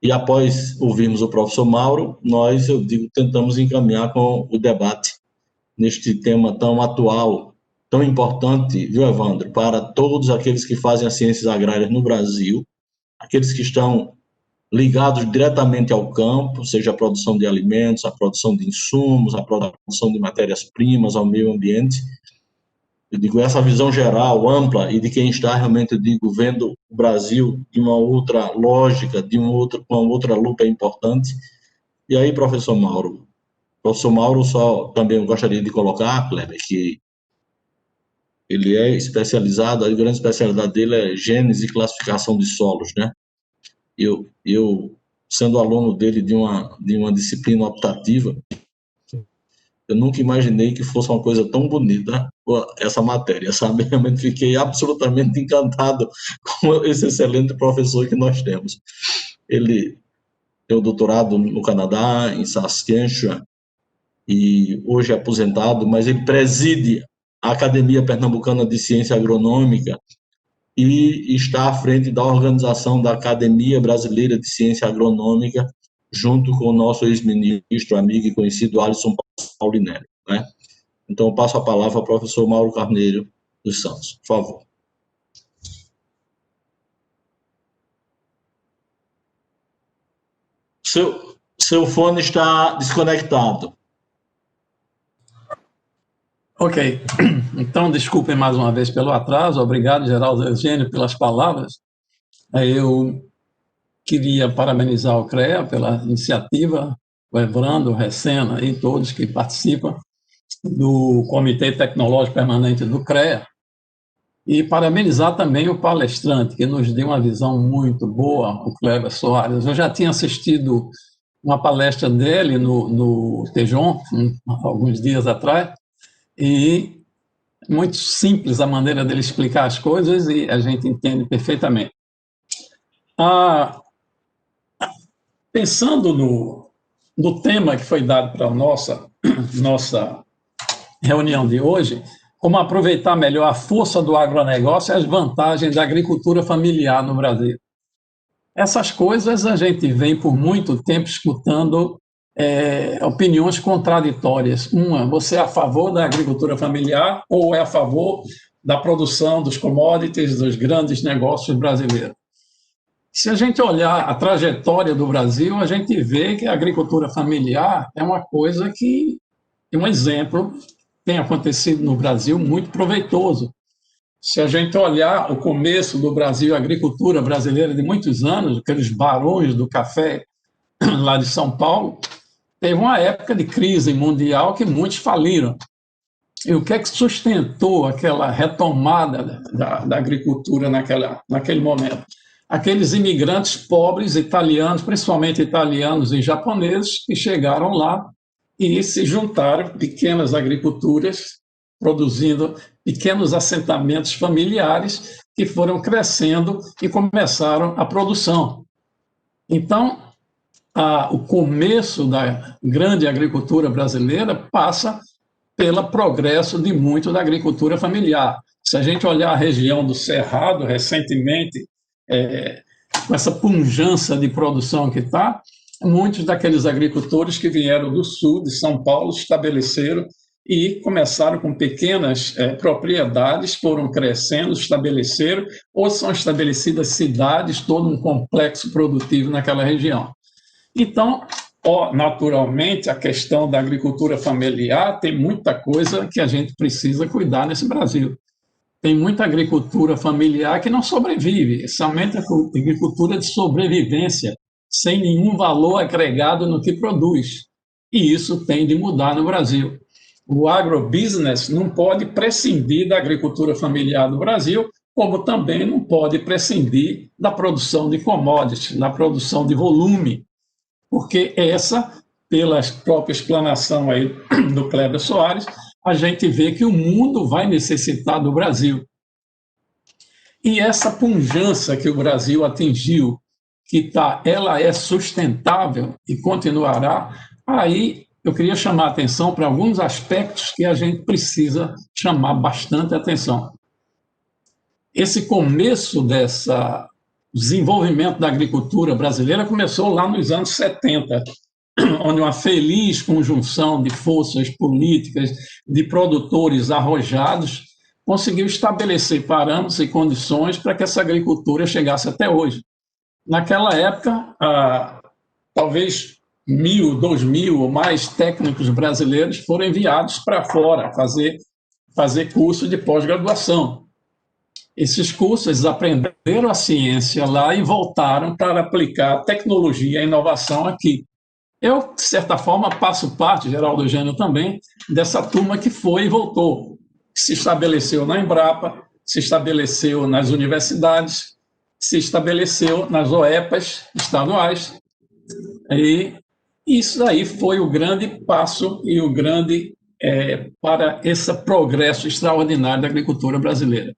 E após ouvirmos o professor Mauro, nós, eu digo, tentamos encaminhar com o debate neste tema tão atual, tão importante, viu, Evandro, para todos aqueles que fazem as ciências agrárias no Brasil, aqueles que estão ligados diretamente ao campo, seja a produção de alimentos, a produção de insumos, a produção de matérias-primas, ao meio ambiente. Eu digo, essa visão geral, ampla, e de quem está realmente, eu digo, vendo o Brasil de uma outra lógica, com uma outra lupa é importante. E aí, professor Mauro, só também eu gostaria de colocar, Kleber, que ele é especializado, a grande especialidade dele é gênese e classificação de solos, né? Eu sendo aluno dele de uma disciplina optativa, eu nunca imaginei que fosse uma coisa tão bonita essa matéria, sabe? Realmente fiquei absolutamente encantado com esse excelente professor que nós temos. Ele tem o doutorado no Canadá, em Saskatchewan, e hoje é aposentado, mas ele preside a Academia Pernambucana de Ciência Agronômica e está à frente da organização da Academia Brasileira de Ciência Agronômica, junto com o nosso ex-ministro, amigo e conhecido Alisson Paulinelli, né? Então, eu passo a palavra ao professor Mauro Carneiro dos Santos, por favor. Seu fone está desconectado. Ok. Então, desculpem mais uma vez pelo atraso. Obrigado, Geraldo Eugênio, pelas palavras. Eu queria parabenizar o CREA pela iniciativa, o Evandro, o Recena e todos que participam do Comitê Tecnológico Permanente do CREA, e parabenizar também o palestrante, que nos deu uma visão muito boa, o Kleber Soares. Eu já tinha assistido uma palestra dele no Tejon, alguns dias atrás, e muito simples a maneira dele explicar as coisas e a gente entende perfeitamente. Pensando no tema que foi dado para a nossa reunião de hoje, como aproveitar melhor a força do agronegócio e as vantagens da agricultura familiar no Brasil. Essas coisas a gente vem por muito tempo escutando opiniões contraditórias. Uma, você é a favor da agricultura familiar ou é a favor da produção dos commodities, dos grandes negócios brasileiros? Se a gente olhar a trajetória do Brasil, a gente vê que a agricultura familiar é uma coisa que, um exemplo, tem acontecido no Brasil muito proveitoso. Se a gente olhar o começo do Brasil, a agricultura brasileira de muitos anos, aqueles barões do café lá de São Paulo, teve uma época de crise mundial que muitos faliram. E o que é que sustentou aquela retomada da agricultura naquele momento? Aqueles imigrantes pobres italianos, principalmente italianos e japoneses, que chegaram lá e se juntaram, pequenas agriculturas, produzindo pequenos assentamentos familiares que foram crescendo e começaram a produção. Então, o começo da grande agricultura brasileira passa pelo progresso de muito da agricultura familiar. Se a gente olhar a região do Cerrado, recentemente, com essa pujança de produção que está, muitos daqueles agricultores que vieram do sul de São Paulo estabeleceram e começaram com pequenas propriedades, foram crescendo, estabeleceram, ou são estabelecidas cidades, todo um complexo produtivo naquela região. Então, naturalmente, a questão da agricultura familiar tem muita coisa que a gente precisa cuidar nesse Brasil. Tem muita agricultura familiar que não sobrevive, somente a agricultura de sobrevivência, sem nenhum valor agregado no que produz. E isso tem de mudar no Brasil. O agrobusiness não pode prescindir da agricultura familiar no Brasil, como também não pode prescindir da produção de commodities, da produção de volume, porque essa, pela própria explanação aí do Kleber Soares, a gente vê que o mundo vai necessitar do Brasil. E essa pujança que o Brasil atingiu, ela é sustentável e continuará, aí eu queria chamar a atenção para alguns aspectos que a gente precisa chamar bastante atenção. Esse começo desenvolvimento da agricultura brasileira começou lá nos anos 70, onde uma feliz conjunção de forças políticas, de produtores arrojados, conseguiu estabelecer parâmetros e condições para que essa agricultura chegasse até hoje. Naquela época, talvez 1.000, 2.000 ou mais técnicos brasileiros foram enviados para fora fazer curso de pós-graduação. Esses cursos, eles aprenderam a ciência lá e voltaram para aplicar a tecnologia e a inovação aqui. Eu, de certa forma, faço parte, Geraldo Eugênio também, dessa turma que foi e voltou, que se estabeleceu na Embrapa, se estabeleceu nas universidades, se estabeleceu nas OEPAs estaduais, e isso aí foi o grande passo e o grande para esse progresso extraordinário da agricultura brasileira.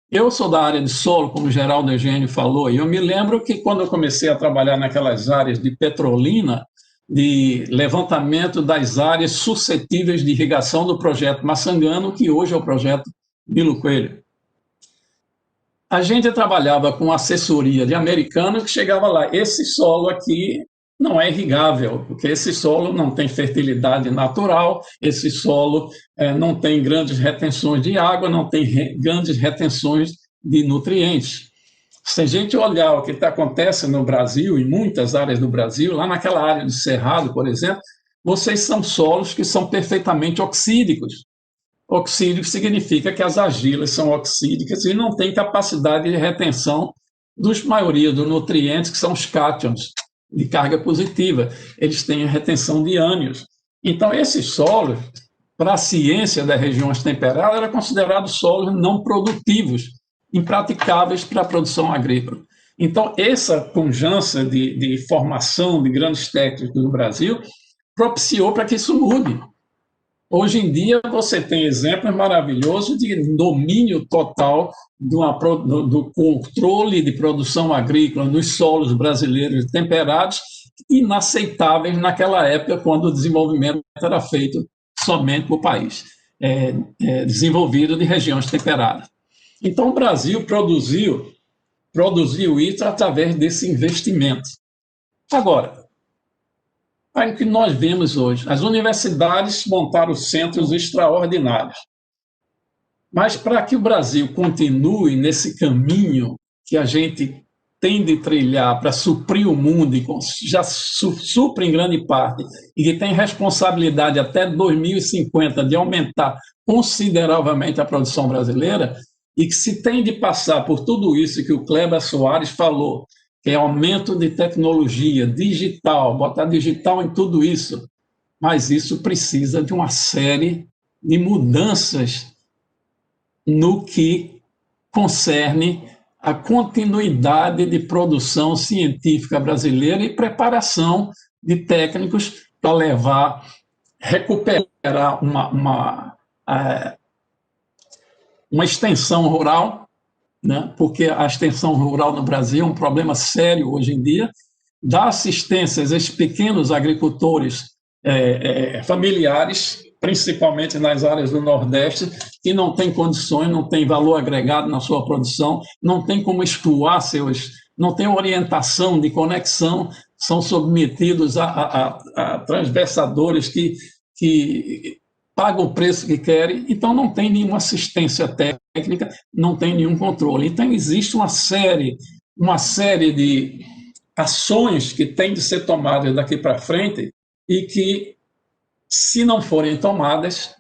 Eu sou da área de solo, como o Geraldo Eugênio falou, e eu me lembro que quando eu comecei a trabalhar naquelas áreas de Petrolina, de levantamento das áreas suscetíveis de irrigação do projeto Maçangano, que hoje é o projeto Milo Coelho. A gente trabalhava com assessoria de americano que chegava lá, esse solo aqui não é irrigável, porque esse solo não tem fertilidade natural, esse solo não tem grandes retenções de água, não tem grandes retenções de nutrientes. Se a gente olhar o que acontece no Brasil, em muitas áreas do Brasil, lá naquela área de Cerrado, por exemplo, vocês são solos que são perfeitamente oxídicos. Oxídico significa que as argilas são oxídicas e não têm capacidade de retenção dos maioria dos nutrientes, que são os cátions, de carga positiva. Eles têm a retenção de ânions. Então, esses solos, para a ciência das regiões temperadas, eram considerados solos não produtivos, impraticáveis para a produção agrícola. Então, essa pujança de formação de grandes técnicos no Brasil propiciou para que isso mude. Hoje em dia, você tem exemplos maravilhosos de domínio total do controle de produção agrícola nos solos brasileiros temperados, inaceitáveis naquela época, quando o desenvolvimento era feito somente no país desenvolvido de regiões temperadas. Então, o Brasil produziu isso através desse investimento. Agora, o que nós vemos hoje, as universidades montaram centros extraordinários. Mas para que o Brasil continue nesse caminho que a gente tem de trilhar para suprir o mundo, e já supre em grande parte, e que tem responsabilidade até 2050 de aumentar consideravelmente a produção brasileira, e que se tem de passar por tudo isso que o Kleber Soares falou, que é aumento de tecnologia, digital, botar digital em tudo isso, mas isso precisa de uma série de mudanças no que concerne a continuidade de produção científica brasileira e preparação de técnicos para recuperar uma extensão rural, né? Porque a extensão rural no Brasil é um problema sério hoje em dia, dar assistência a esses pequenos agricultores familiares, principalmente nas áreas do Nordeste, que não têm condições, não têm valor agregado na sua produção, não tem como escoar não tem orientação de conexão, são submetidos a transversadores que pagam o preço que querem, então não tem nenhuma assistência técnica, não tem nenhum controle. Então existe uma série de ações que têm de ser tomadas daqui para frente e que, se não forem tomadas,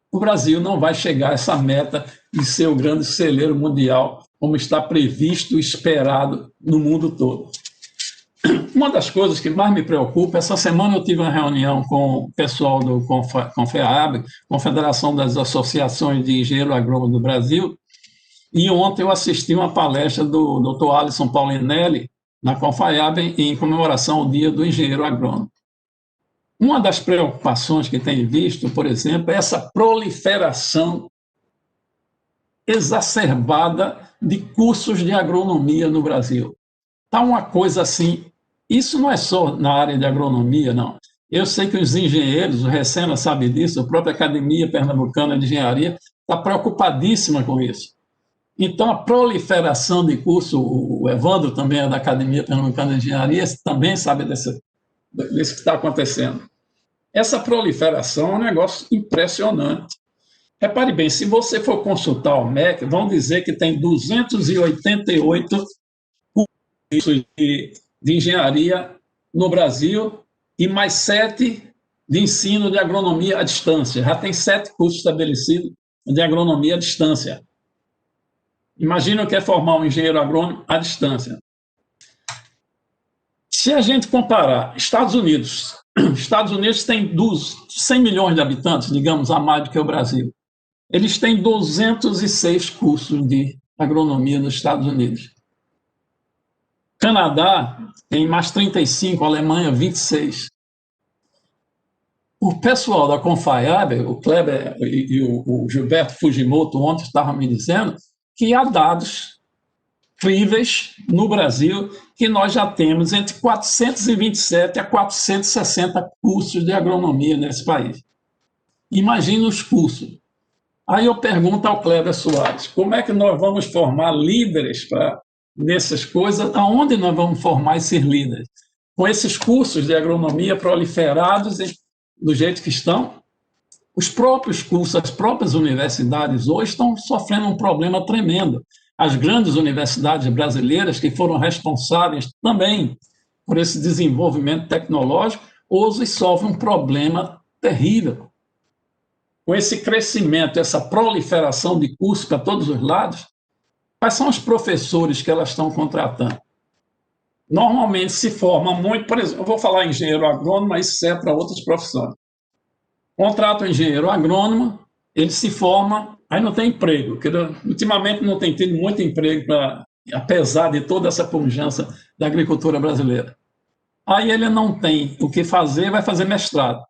o Brasil não vai chegar a essa meta de ser o grande celeiro mundial, como está previsto e esperado no mundo todo. Uma das coisas que mais me preocupa, essa semana eu tive uma reunião com o pessoal do CONFEAB, Confederação das Associações de Engenheiro Agrônomo do Brasil, e ontem eu assisti uma palestra do Dr. Alisson Paulinelli na CONFEAB em comemoração ao Dia do Engenheiro Agrônomo. Uma das preocupações que tem visto, por exemplo, é essa proliferação exacerbada de cursos de agronomia no Brasil. Está uma coisa assim, isso não é só na área de agronomia, não. Eu sei que os engenheiros, o Recena sabe disso, a própria Academia Pernambucana de Engenharia está preocupadíssima com isso. Então, a proliferação de curso, o Evandro também é da Academia Pernambucana de Engenharia, também sabe disso que está acontecendo. Essa proliferação é um negócio impressionante. Repare bem, se você for consultar o MEC, vão dizer que tem 288 cursos de engenharia no Brasil e mais 7 de ensino de agronomia à distância. Já tem 7 cursos estabelecidos de agronomia à distância. Imagina o que é formar um engenheiro agrônomo à distância. Se a gente comparar Estados Unidos tem 100 milhões de habitantes, digamos, a mais do que o Brasil. Eles têm 206 cursos de agronomia nos Estados Unidos. Canadá tem mais 35, Alemanha 26. O pessoal da Confiab, o Kleber e o Gilberto Fujimoto ontem estavam me dizendo que há dados incríveis no Brasil que nós já temos entre 427 a 460 cursos de agronomia nesse país. Imagina os cursos. Aí eu pergunto ao Kleber Soares, como é que nós vamos formar líderes nessas coisas? Aonde nós vamos formar esses líderes? Com esses cursos de agronomia proliferados do jeito que estão? Os próprios cursos, as próprias universidades hoje estão sofrendo um problema tremendo. As grandes universidades brasileiras, que foram responsáveis também por esse desenvolvimento tecnológico, hoje sofrem um problema terrível. Com esse crescimento, essa proliferação de cursos para todos os lados, quais são os professores que elas estão contratando? Normalmente se forma muito, por exemplo, eu vou falar engenheiro agrônomo, mas isso serve para outras profissões. Contrata um engenheiro agrônomo, ele se forma, aí não tem emprego, porque ultimamente não tem tido muito emprego, apesar de toda essa pujança da agricultura brasileira. Aí ele não tem o que fazer, vai fazer mestrado.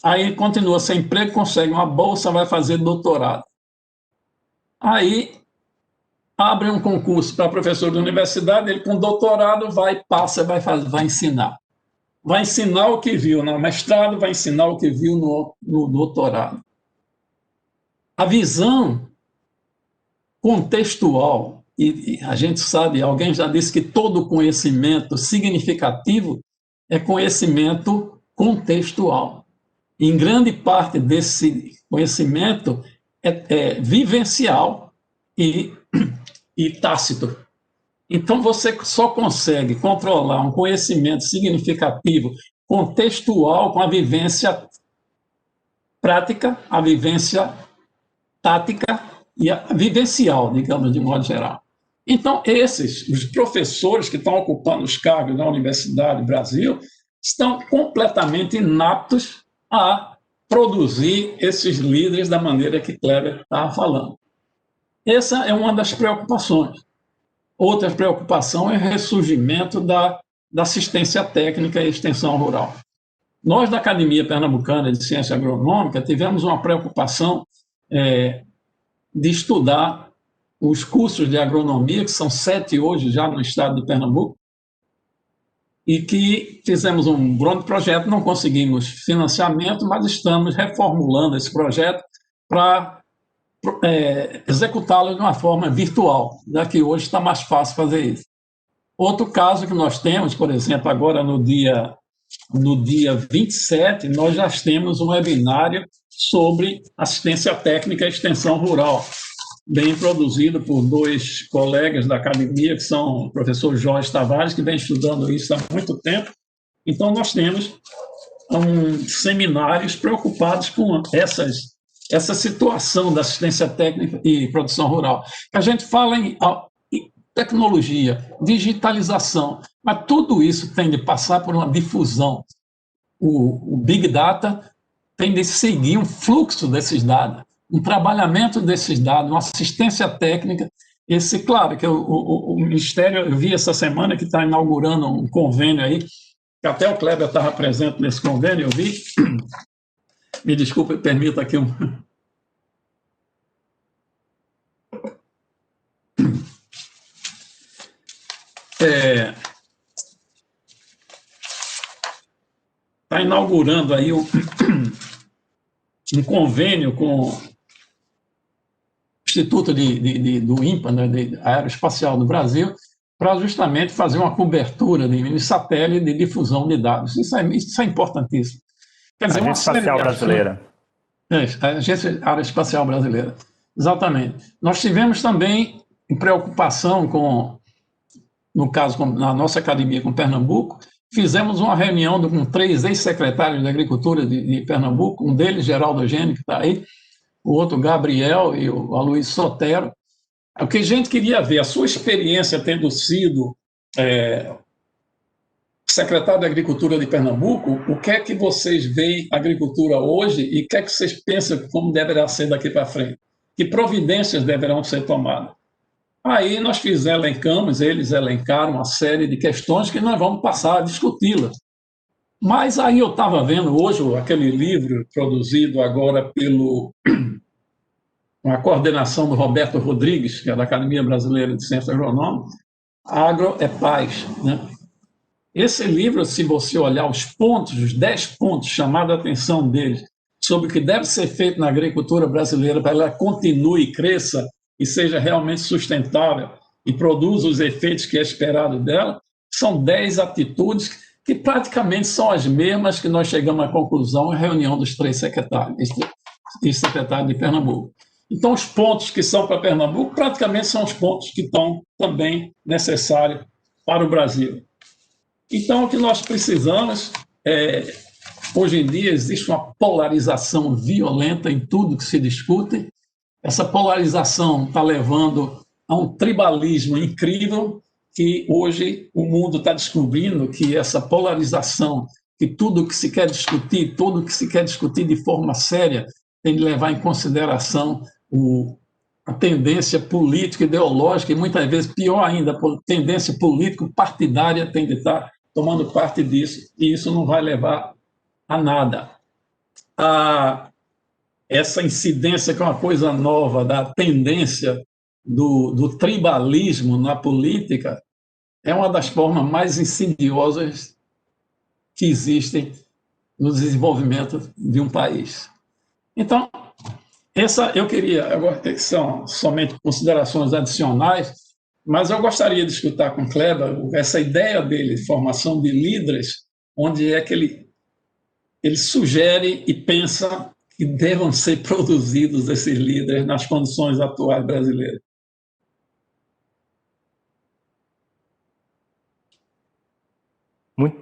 Aí continua sem emprego, consegue uma bolsa, vai fazer doutorado. Aí abre um concurso para professor de universidade, ele com doutorado vai ensinar. Vai ensinar o que viu no mestrado, vai ensinar o que viu no doutorado. A visão contextual, e a gente sabe, alguém já disse que todo conhecimento significativo é conhecimento contextual. Em grande parte desse conhecimento é vivencial e tácito. Então, você só consegue controlar um conhecimento significativo, contextual, com a vivência prática, a vivência tática e a vivencial, digamos, de modo geral. Então, os professores que estão ocupando os cargos na Universidade do Brasil estão completamente inaptos a produzir esses líderes da maneira que Kleber estava falando. Essa é uma das preocupações. Outra preocupação é o ressurgimento da assistência técnica e extensão rural. Nós, da Academia Pernambucana de Ciência Agronômica, tivemos uma preocupação de estudar os cursos de agronomia, que são 7 hoje já no estado de Pernambuco, e que fizemos um grande projeto, não conseguimos financiamento, mas estamos reformulando esse projeto para executá-lo de uma forma virtual, já que hoje está mais fácil fazer isso. Outro caso que nós temos, por exemplo, agora no dia 27, nós já temos um webinário sobre assistência técnica e extensão rural, bem produzido por 2 colegas da academia, que são o professor Jorge Tavares, que vem estudando isso há muito tempo. Então, nós temos seminários preocupados com essa situação da assistência técnica e produção rural. A gente fala em tecnologia, digitalização, mas tudo isso tem de passar por uma difusão. O Big Data tem de seguir um fluxo desses dados, um trabalhamento desses dados, uma assistência técnica. Claro, que o Ministério, eu vi essa semana que está inaugurando um convênio aí, que até o Kleber estava presente nesse convênio, eu vi. Me desculpe, permita aqui está inaugurando aí um convênio com o Instituto do INPA, né, de Aeroespacial do Brasil, para justamente fazer uma cobertura de satélite de difusão de dados. Isso é importantíssimo. Quer dizer, Agência Espacial Brasileira. A Agência Aeroespacial Brasileira. Exatamente. Nós tivemos também preocupação com, no caso, na nossa academia com Pernambuco, fizemos uma reunião com 3 ex-secretários de Agricultura de Pernambuco, um deles, Geraldo Eugênio, que está aí, o outro, Gabriel, e o Aloysio Sotero. O que a gente queria ver, a sua experiência tendo sido secretário de Agricultura de Pernambuco, o que é que vocês veem a agricultura hoje e o que é que vocês pensam como deverá ser daqui para frente? Que providências deverão ser tomadas? Aí nós elencamos, eles elencaram uma série de questões que nós vamos passar a discuti-las. Mas aí eu estava vendo hoje aquele livro produzido agora uma coordenação do Roberto Rodrigues, que é da Academia Brasileira de Ciências Agronômicas, Agro é Paz, né? Esse livro, se você olhar os 10 pontos chamados a atenção deles sobre o que deve ser feito na agricultura brasileira para ela continue, cresça e seja realmente sustentável e produza os efeitos que é esperado dela, são 10 atitudes que praticamente são as mesmas que nós chegamos à conclusão em reunião dos 3 secretários de Pernambuco. Então, os pontos que são para Pernambuco praticamente são os pontos que estão também necessários para o Brasil. Então, o que nós precisamos hoje em dia existe uma polarização violenta em tudo que se discute. Essa polarização está levando a um tribalismo incrível que hoje o mundo está descobrindo que essa polarização, que tudo que se quer discutir, tudo que se quer discutir de forma séria, tem de levar em consideração a tendência política, ideológica e muitas vezes, pior ainda, a tendência político-partidária tem de estar tomando parte disso, e isso não vai levar a nada. Essa incidência, que é uma coisa nova, da tendência do tribalismo na política, é uma das formas mais insidiosas que existem no desenvolvimento de um país. Então, eu queria, agora são somente considerações adicionais, mas eu gostaria de escutar com o Kleber essa ideia dele, de formação de líderes, onde é que ele sugere e pensa que devam ser produzidos esses líderes nas condições atuais brasileiras.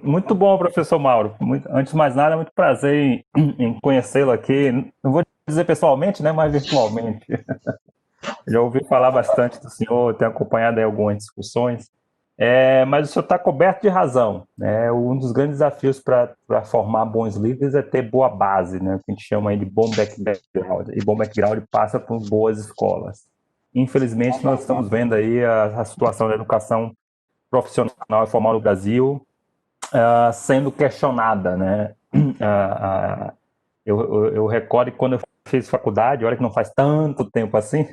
Muito bom, professor Mauro. Antes de mais nada, é muito prazer em conhecê-lo aqui. Não vou dizer pessoalmente, né, mas virtualmente. Já ouvi falar bastante do senhor, tenho acompanhado aí algumas discussões, mas o senhor está coberto de razão, né? Um dos grandes desafios para formar bons líderes é ter boa base, né? Que a gente chama aí de bom background, e bom background passa por boas escolas. Infelizmente, nós estamos vendo aí a situação da educação profissional e formal no Brasil sendo questionada, né? Eu recordo que quando eu fiz faculdade, olha que não faz tanto tempo assim,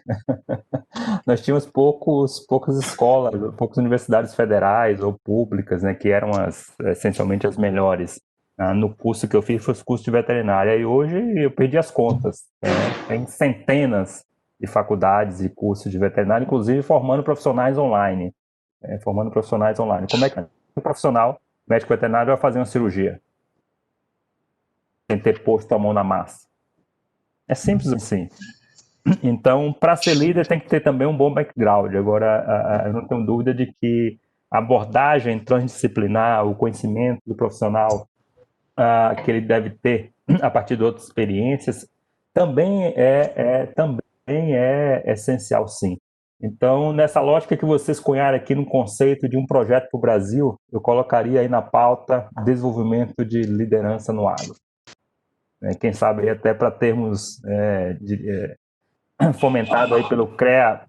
nós tínhamos poucas escolas, poucas universidades federais ou públicas, né, que eram essencialmente as melhores. No curso que eu fiz foi o curso de veterinária, e hoje eu perdi as contas. Tem centenas de faculdades e cursos de veterinária, inclusive formando profissionais online. Como é que um profissional médico veterinário vai fazer uma cirurgia sem ter posto a mão na massa? É simples assim. Então, para ser líder, tem que ter também um bom background. Agora, eu não tenho dúvida de que a abordagem transdisciplinar, o conhecimento do profissional que ele deve ter a partir de outras experiências, também é essencial, sim. Então, nessa lógica que vocês cunharam aqui no conceito de um projeto para o Brasil, eu colocaria aí na pauta desenvolvimento de liderança no agro. Quem sabe até para termos fomentado aí pelo CREA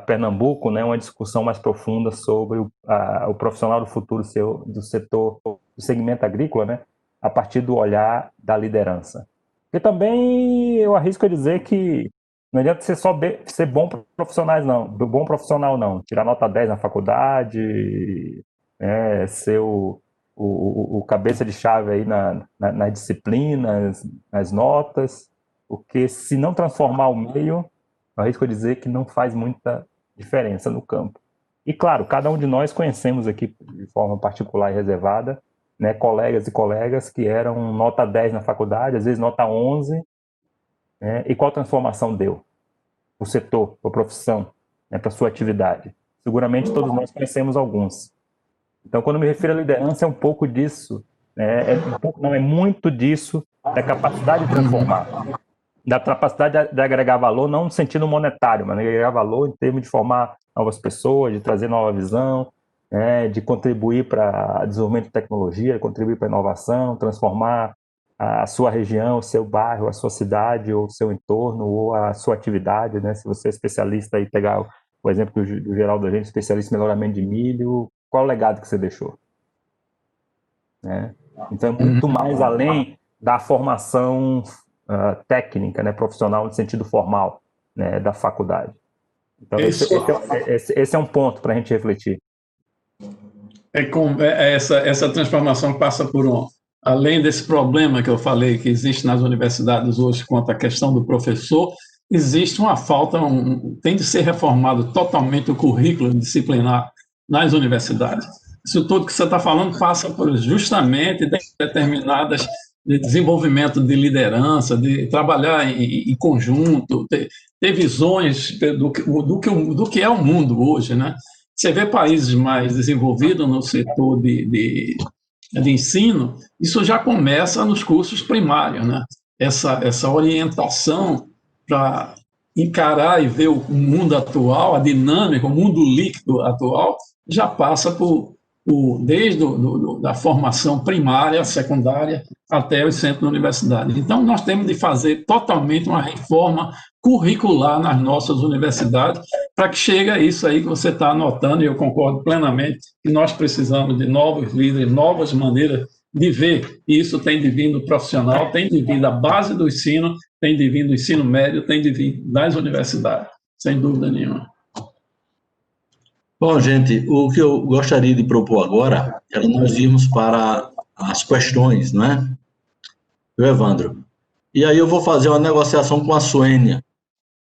Pernambuco, né, uma discussão mais profunda sobre o profissional do futuro do setor, do segmento agrícola, né, a partir do olhar da liderança. E também eu arrisco a dizer que não adianta ser só ser bom profissional não, tirar nota 10 na faculdade, ser o cabeça de chave aí nas disciplinas, nas notas, porque se não transformar o meio, eu arrisco dizer que não faz muita diferença no campo. E, claro, cada um de nós conhecemos aqui, de forma particular e reservada, né, colegas e colegas que eram nota 10 na faculdade, às vezes nota 11, né, e qual transformação deu para o setor, para a profissão, né, para a sua atividade. Seguramente todos nós conhecemos alguns. Então, quando me refiro à liderança, é um pouco disso, né, é muito disso, da capacidade de transformar, da capacidade de agregar valor, não no sentido monetário, mas de agregar valor em termos de formar novas pessoas, de trazer nova visão, né, de contribuir para o desenvolvimento de tecnologia, contribuir para a inovação, transformar a sua região, o seu bairro, a sua cidade, ou o seu entorno, ou a sua atividade, né? Se você é especialista aí, pegar o exemplo do Geraldo Eugênio, especialista em melhoramento de milho, qual o legado que você deixou? Né? Então, é muito mais além da formação técnica, né, profissional, no sentido formal, né, da faculdade. Então, esse é um ponto para a gente refletir. Essa transformação passa por além desse problema que eu falei que existe nas universidades hoje quanto à questão do professor, existe uma falta, tem de ser reformado totalmente o currículo disciplinar nas universidades. Isso tudo que você está falando passa por justamente determinadas de desenvolvimento de liderança, de trabalhar em conjunto, ter visões do que é o mundo hoje, né? Você vê países mais desenvolvidos no setor de ensino, isso já começa nos cursos primários, né? Essa orientação para encarar e ver o mundo atual, a dinâmica, o mundo líquido atual, já passa desde da formação primária, secundária, até o centro da universidade. Então, nós temos de fazer totalmente uma reforma curricular nas nossas universidades para que chegue a isso aí que você está anotando, e eu concordo plenamente que nós precisamos de novos líderes, novas maneiras de ver, e isso tem de vir do profissional, tem de vir da base do ensino, tem de vir do ensino médio, tem de vir das universidades, sem dúvida nenhuma. Bom, gente, o que eu gostaria de propor agora é nós irmos para as questões, não é? Do Evandro. E aí eu vou fazer uma negociação com a Suênia.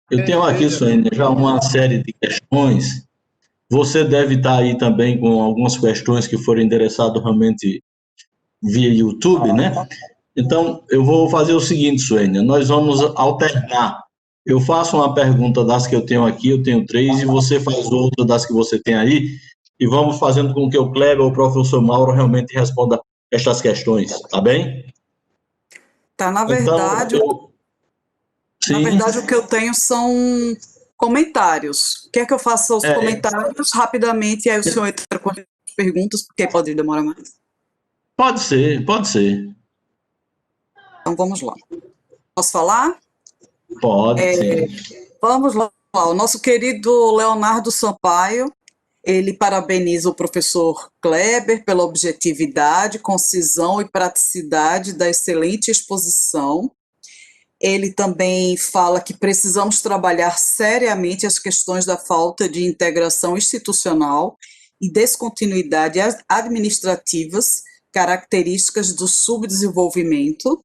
Eu tenho aqui, Suênia, já uma série de questões. Você deve estar aí também com algumas questões que foram endereçadas realmente via YouTube, né? Então, eu vou fazer o seguinte, Suênia, nós vamos alternar. Eu faço uma pergunta das que eu tenho aqui, eu tenho 3, e você faz outra das que você tem aí, e vamos fazendo com que o Kleber ou o professor Mauro realmente responda estas questões, tá bem? Tá, na verdade, então, na verdade o que eu tenho são comentários. Quer que eu faça os comentários rapidamente, e aí o senhor entra com as perguntas, porque pode demorar mais? Pode ser, pode ser. Então, vamos lá. Posso falar? Pode, sim. Vamos lá. O nosso querido Leonardo Sampaio, ele parabeniza o professor Kleber pela objetividade, concisão e praticidade da excelente exposição. Ele também fala que precisamos trabalhar seriamente as questões da falta de integração institucional e descontinuidade administrativas, características do subdesenvolvimento,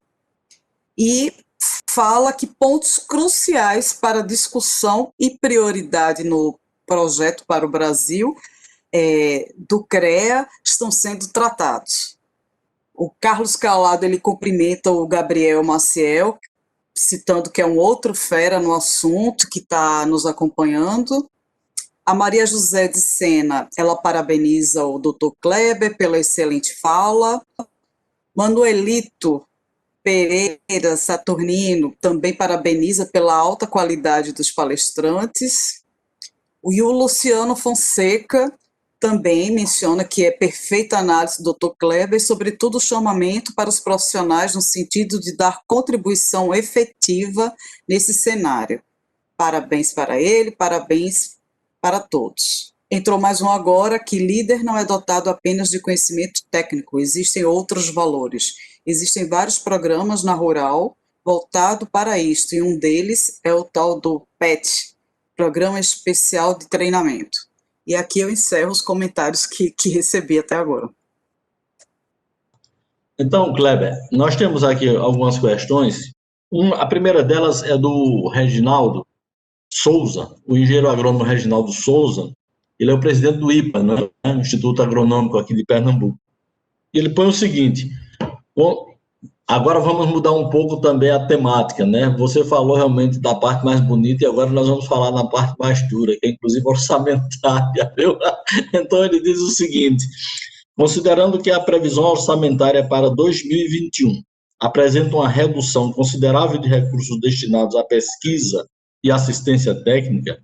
e fala que pontos cruciais para discussão e prioridade no projeto para o Brasil do CREA estão sendo tratados. O Carlos Calado, ele cumprimenta o Gabriel Maciel, citando que é um outro fera no assunto, que está nos acompanhando. A Maria José de Sena, ela parabeniza o Dr. Kleber pela excelente fala. Manuelito Pereira Saturnino também parabeniza pela alta qualidade dos palestrantes. E o Luciano Fonseca também menciona que é perfeita análise do Dr. Kleber, e, sobretudo, o chamamento para os profissionais no sentido de dar contribuição efetiva nesse cenário. Parabéns para ele, parabéns para todos. Entrou mais um agora, que líder não é dotado apenas de conhecimento técnico, existem outros valores. Existem vários programas na Rural voltados para isto, e um deles é o tal do PET, Programa Especial de Treinamento. E aqui eu encerro os comentários que recebi até agora. Então, Kleber, nós temos aqui algumas questões. A primeira delas é do Reginaldo Souza, o engenheiro agrônomo Reginaldo Souza, ele é o presidente do IPA, né, Instituto Agronômico aqui de Pernambuco. E ele põe o seguinte: agora vamos mudar um pouco também a temática, né? Você falou realmente da parte mais bonita e agora nós vamos falar na parte mais dura, que é inclusive orçamentária, viu? Então ele diz o seguinte: considerando que a previsão orçamentária para 2021 apresenta uma redução considerável de recursos destinados à pesquisa e assistência técnica,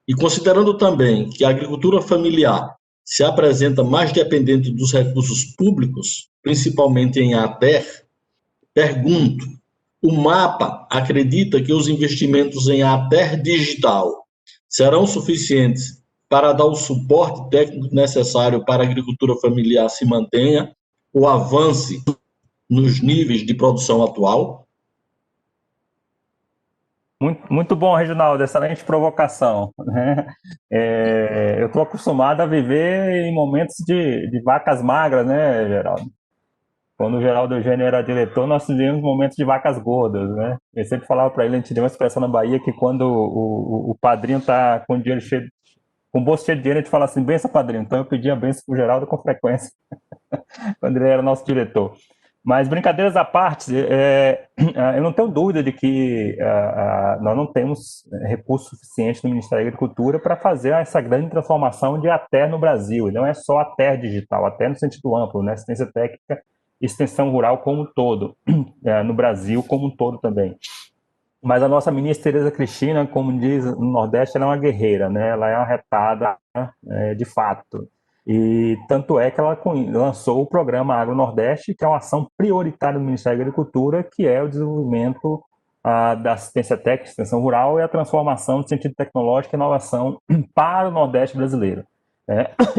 e considerando também que a agricultura familiar se apresenta mais dependente dos recursos públicos, principalmente em ATER, pergunto: o MAPA acredita que os investimentos em ATER digital serão suficientes para dar o suporte técnico necessário para a agricultura familiar se mantenha ou avance nos níveis de produção atual? Muito bom, Reginaldo, excelente provocação, né? Eu estou acostumado a viver em momentos de vacas magras, né, Geraldo? Quando o Geraldo Eugênio era diretor, nós vivemos momentos de vacas gordas, né? Eu sempre falava para ele, a gente tem uma expressão na Bahia, que quando o padrinho está com dinheiro cheio, com o bolso cheio de dinheiro, a gente fala assim: benção, padrinho. Então eu pedia benção para o Geraldo com frequência, quando ele era nosso diretor. Mas, brincadeiras à parte, eu não tenho dúvida de que nós não temos recursos suficientes no Ministério da Agricultura para fazer essa grande transformação de ATER no Brasil. E não é só ATER digital, ATER no sentido amplo, né? Assistência técnica e extensão rural como um todo, no Brasil como um todo também. Mas a nossa ministra Tereza Cristina, como diz no Nordeste, ela é uma guerreira, né? Ela é uma retada, de fato. E tanto é que ela lançou o programa Agro Nordeste, que é uma ação prioritária do Ministério da Agricultura, que é o desenvolvimento da assistência técnica, extensão rural e a transformação do sentido tecnológico e inovação para o Nordeste brasileiro.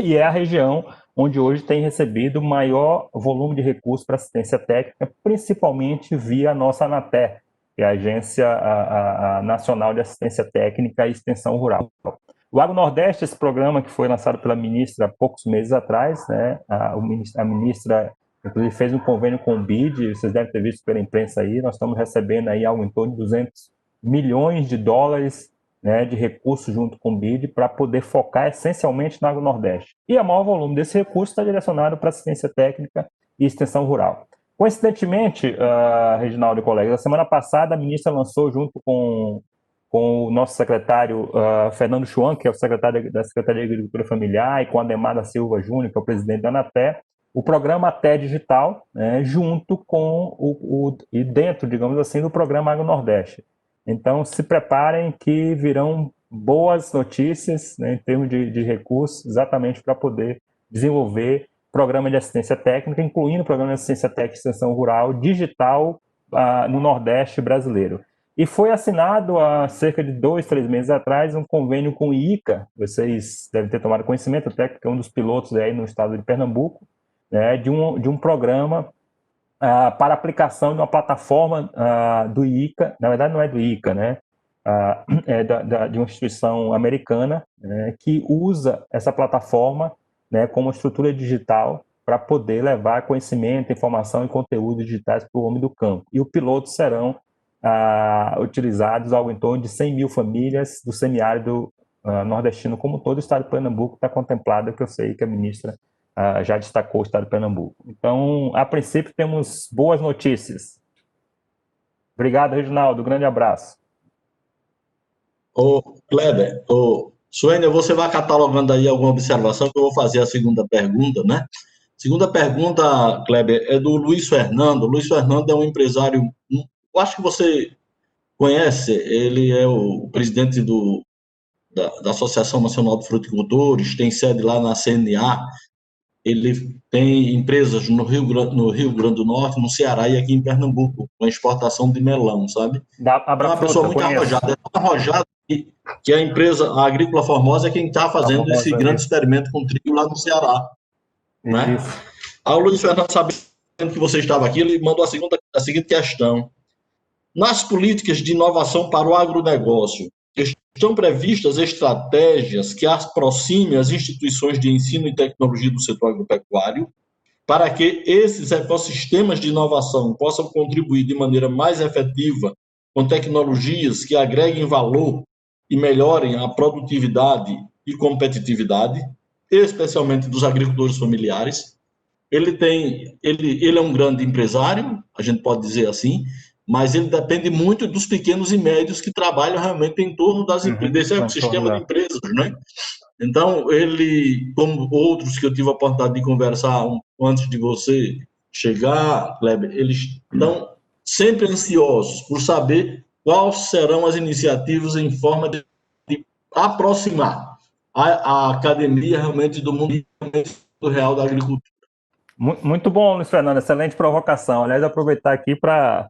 E é a região onde hoje tem recebido maior volume de recursos para assistência técnica, principalmente via a nossa ANATER, que é a Agência Nacional de Assistência Técnica e Extensão Rural. O Agro Nordeste, esse programa que foi lançado pela ministra há poucos meses atrás, né? A ministra, inclusive, fez um convênio com o BID, vocês devem ter visto pela imprensa aí, nós estamos recebendo aí algo em torno de 200 milhões de dólares, né, de recursos junto com o BID para poder focar essencialmente no Agro Nordeste. E o maior volume desse recurso está direcionado para assistência técnica e extensão rural. Coincidentemente, Reginaldo e colegas, na semana passada a ministra lançou junto com o nosso secretário Fernando Schwan, que é o secretário da Secretaria de Agricultura Familiar, e com a Ademar da Silva Júnior, que é o presidente da ANATER, o programa ATER Digital, né, junto com e dentro, digamos assim, do programa Agro Nordeste. Então, se preparem que virão boas notícias, né, em termos de recursos, exatamente para poder desenvolver programa de assistência técnica, incluindo programa de assistência técnica e extensão rural digital no Nordeste brasileiro. E foi assinado há cerca de 2, 3 meses atrás um convênio com o ICA, vocês devem ter tomado conhecimento, até que é um dos pilotos aí no estado de Pernambuco, né, de um programa para aplicação de uma plataforma do ICA, na verdade não é do ICA, né, de uma instituição americana, né, que usa essa plataforma, né, como estrutura digital para poder levar conhecimento, informação e conteúdos digitais para o homem do campo. E os pilotos serão utilizados algo em torno de 100 mil famílias do semiárido nordestino, como todo o estado de Pernambuco está contemplado, que eu sei que a ministra já destacou o estado de Pernambuco. Então, a princípio, temos boas notícias. Obrigado, Reginaldo. Grande abraço. Ô, Kleber, Suênia, você vai catalogando aí alguma observação que eu vou fazer a segunda pergunta, né? Segunda pergunta, Kleber, é do Luiz Fernando. Luiz Fernando é um empresário, eu acho que você conhece, ele é o presidente da Associação Nacional de Fruticultores, tem sede lá na CNA, ele tem empresas no Rio Grande do Norte, no Ceará e aqui em Pernambuco, com exportação de melão, sabe? É uma pessoa muito arrojada, é tão arrojada que a empresa, a Agrícola Formosa, é quem está fazendo esse grande experimento com trigo lá no Ceará. Né? Aí o Luiz Fernando, sabendo que você estava aqui, ele mandou a seguinte questão: nas políticas de inovação para o agronegócio, estão previstas estratégias que aproximem as instituições de ensino e tecnologia do setor agropecuário para que esses ecossistemas de inovação possam contribuir de maneira mais efetiva com tecnologias que agreguem valor e melhorem a produtividade e competitividade, especialmente dos agricultores familiares. Ele é um grande empresário, a gente pode dizer assim, mas ele depende muito dos pequenos e médios que trabalham realmente em torno desse ecossistema de empresas, né? Então, ele, como outros que eu tive a oportunidade de conversar antes de você chegar, Kleber, eles estão sempre ansiosos por saber quais serão as iniciativas em forma de aproximar a academia realmente do mundo real da agricultura. Muito bom, Luiz Fernando, excelente provocação. Aliás, aproveitar aqui para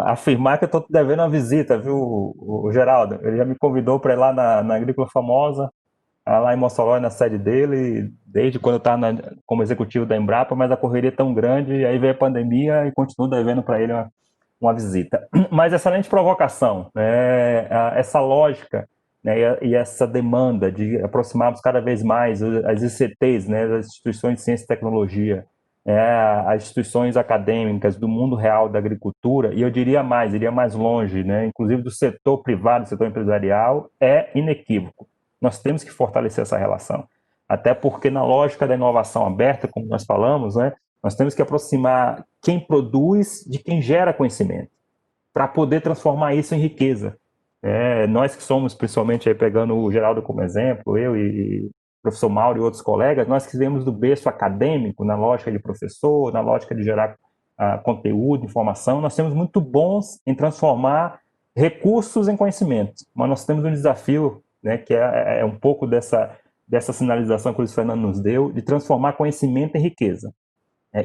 afirmar que eu estou devendo uma visita, viu, o Geraldo? Ele já me convidou para ir lá na Agrícola Famosa, lá em Mossoró, na sede dele, desde quando eu estava como executivo da Embrapa, mas a correria é tão grande, e aí veio a pandemia e continuo devendo para ele uma visita. Mas excelente provocação, né? Essa lógica, né, e essa demanda de aproximarmos cada vez mais as ICTs, né, as instituições de ciência e tecnologia, as instituições acadêmicas do mundo real da agricultura, e eu iria mais longe, né, inclusive do setor privado, do setor empresarial, é inequívoco. Nós temos que fortalecer essa relação, até porque na lógica da inovação aberta, como nós falamos, né, nós temos que aproximar quem produz de quem gera conhecimento, para poder transformar isso em riqueza. Nós que somos, principalmente aí pegando o Geraldo como exemplo, eu e o professor Mauro e outros colegas, nós que viemos do berço acadêmico, na lógica de professor, na lógica de gerar conteúdo, informação, nós temos muito bons em transformar recursos em conhecimento, mas nós temos um desafio, né, que é um pouco dessa sinalização que o Luiz Fernando nos deu, de transformar conhecimento em riqueza.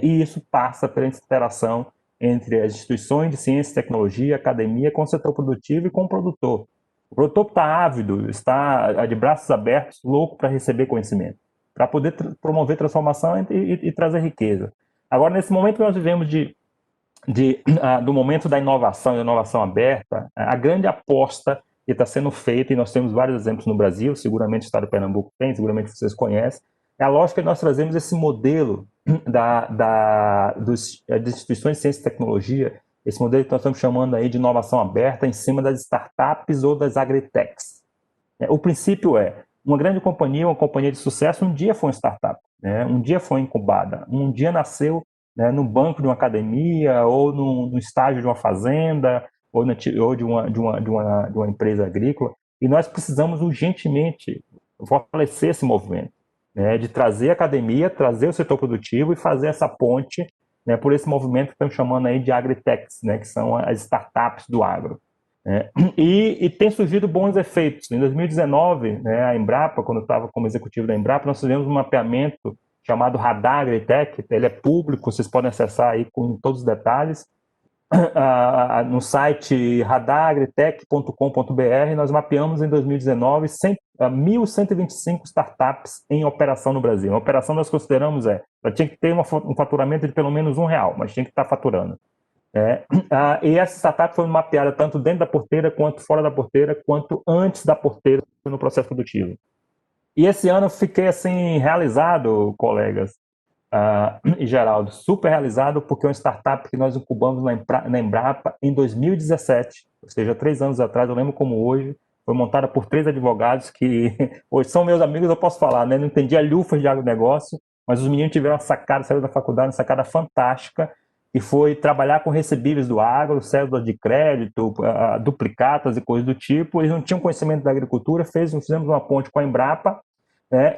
E isso passa pela interação entre as instituições de ciência e tecnologia, academia, com o setor produtivo e com o produtor. O produtor está ávido, está de braços abertos, louco para receber conhecimento, para poder promover transformação e trazer riqueza. Agora, nesse momento que nós vivemos do momento da inovação aberta, a grande aposta que está sendo feita, e nós temos vários exemplos no Brasil, seguramente o Estado de Pernambuco tem, seguramente vocês conhecem, é a lógica que nós trazemos esse modelo das instituições de ciência e tecnologia, esse modelo que nós estamos chamando aí de inovação aberta em cima das startups ou das agritechs. O princípio é, uma grande companhia, uma companhia de sucesso, um dia foi uma startup, né? Um dia foi incubada, um dia nasceu, né, no banco de uma academia ou no estágio de uma fazenda ou de uma empresa agrícola, e nós precisamos urgentemente fortalecer esse movimento, né, de trazer a academia, trazer o setor produtivo e fazer essa ponte, né, por esse movimento que estamos chamando aí de agritechs, né, que são as startups do agro. E tem surgido bons efeitos. Em 2019, né, a Embrapa, quando eu estava como executivo da Embrapa, nós fizemos um mapeamento chamado Radar Agritech, ele é público, vocês podem acessar aí com todos os detalhes, no site radaragritech.com.br. Nós mapeamos em 2019 1.125 startups em operação no Brasil. A operação nós consideramos ela tinha que ter um faturamento de pelo menos R$1, mas tinha que estar faturando. E essa startup foi mapeada tanto dentro da porteira, quanto fora da porteira, quanto antes da porteira no processo produtivo. E esse ano eu fiquei assim realizado, colegas, e Geraldo, super realizado, porque é uma startup que nós incubamos na Embrapa em 2017, ou seja, 3 anos atrás, eu lembro como hoje, foi montada por 3 advogados que hoje são meus amigos, eu posso falar, né? Não entendi a lufas de agronegócio, mas os meninos tiveram uma sacada, saíram da faculdade, uma sacada fantástica, e foi trabalhar com recebíveis do agro, cédulas de crédito, duplicatas e coisas do tipo. Eles não tinham conhecimento da agricultura, fizemos uma ponte com a Embrapa.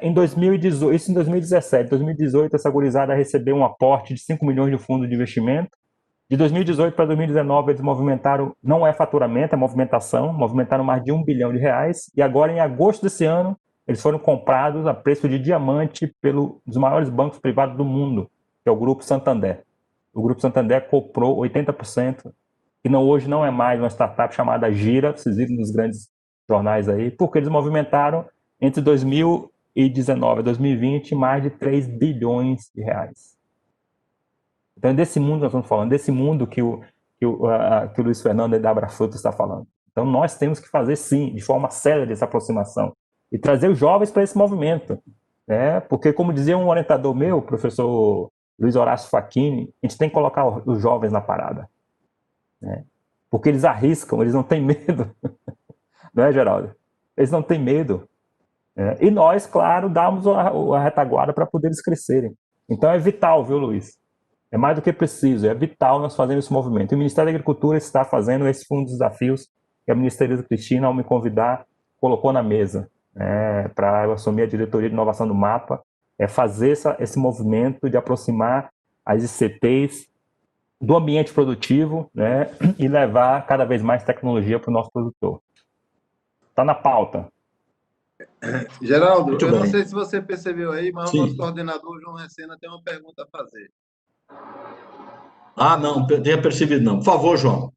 Em 2018, isso em 2017. Em 2018, essa gurizada recebeu um aporte de 5 milhões de fundo de investimento. De 2018 para 2019, eles movimentaram, não é faturamento, é movimentação, movimentaram mais de R$1 bilhão. E agora, em agosto desse ano, eles foram comprados a preço de diamante pelos maiores bancos privados do mundo, que é o Grupo Santander. O Grupo Santander comprou 80%, que hoje não é mais uma startup chamada Gira, vocês viram nos grandes jornais aí, porque eles movimentaram entre 2019 e 2020 mais de R$3 bilhões. Então é desse mundo que nós estamos falando, desse mundo que o Luiz Fernando da Abrafruto está falando. Então nós temos que fazer sim, de forma séria essa aproximação e trazer os jovens para esse movimento, né? Porque como dizia um orientador meu, o professor Luiz Horácio Facchini, a gente tem que colocar os jovens na parada, né? Porque eles arriscam, eles não têm medo. não é, Geraldo? Eles não têm medo. E nós, claro, damos a retaguarda para poder eles crescerem. Então é vital, viu, Luiz? É mais do que preciso, é vital nós fazermos esse movimento. E o Ministério da Agricultura está fazendo, esse foi um dos desafios que a ministra Tereza Cristina, ao me convidar, colocou na mesa, para eu assumir a diretoria de inovação do MAPA, fazer esse movimento de aproximar as ICTs do ambiente produtivo, né, e levar cada vez mais tecnologia para o nosso produtor. Está na pauta. Geraldo, Muito eu bem. não sei se você percebeu aí, mas Sim. o nosso coordenador, João Recena, tem uma pergunta a fazer. Ah, não tenha percebido, não. Por favor, João.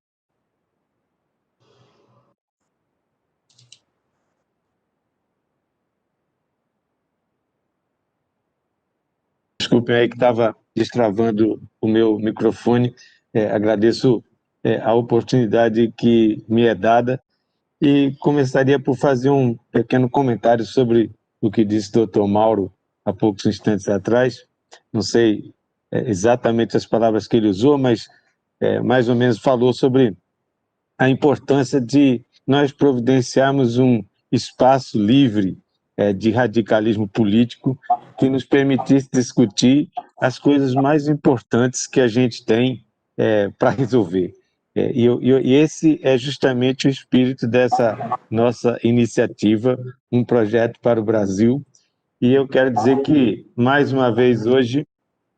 Desculpem aí que estava destravando o meu microfone. Agradeço a oportunidade que me é dada e começaria por fazer um pequeno comentário sobre o que disse o Dr. Mauro há poucos instantes atrás. Não sei exatamente as palavras que ele usou, mas mais ou menos falou sobre a importância de nós providenciarmos um espaço livre de radicalismo político que nos permitisse discutir as coisas mais importantes que a gente tem para resolver. E esse é justamente o espírito dessa nossa iniciativa, um projeto para o Brasil. E eu quero dizer que, mais uma vez hoje,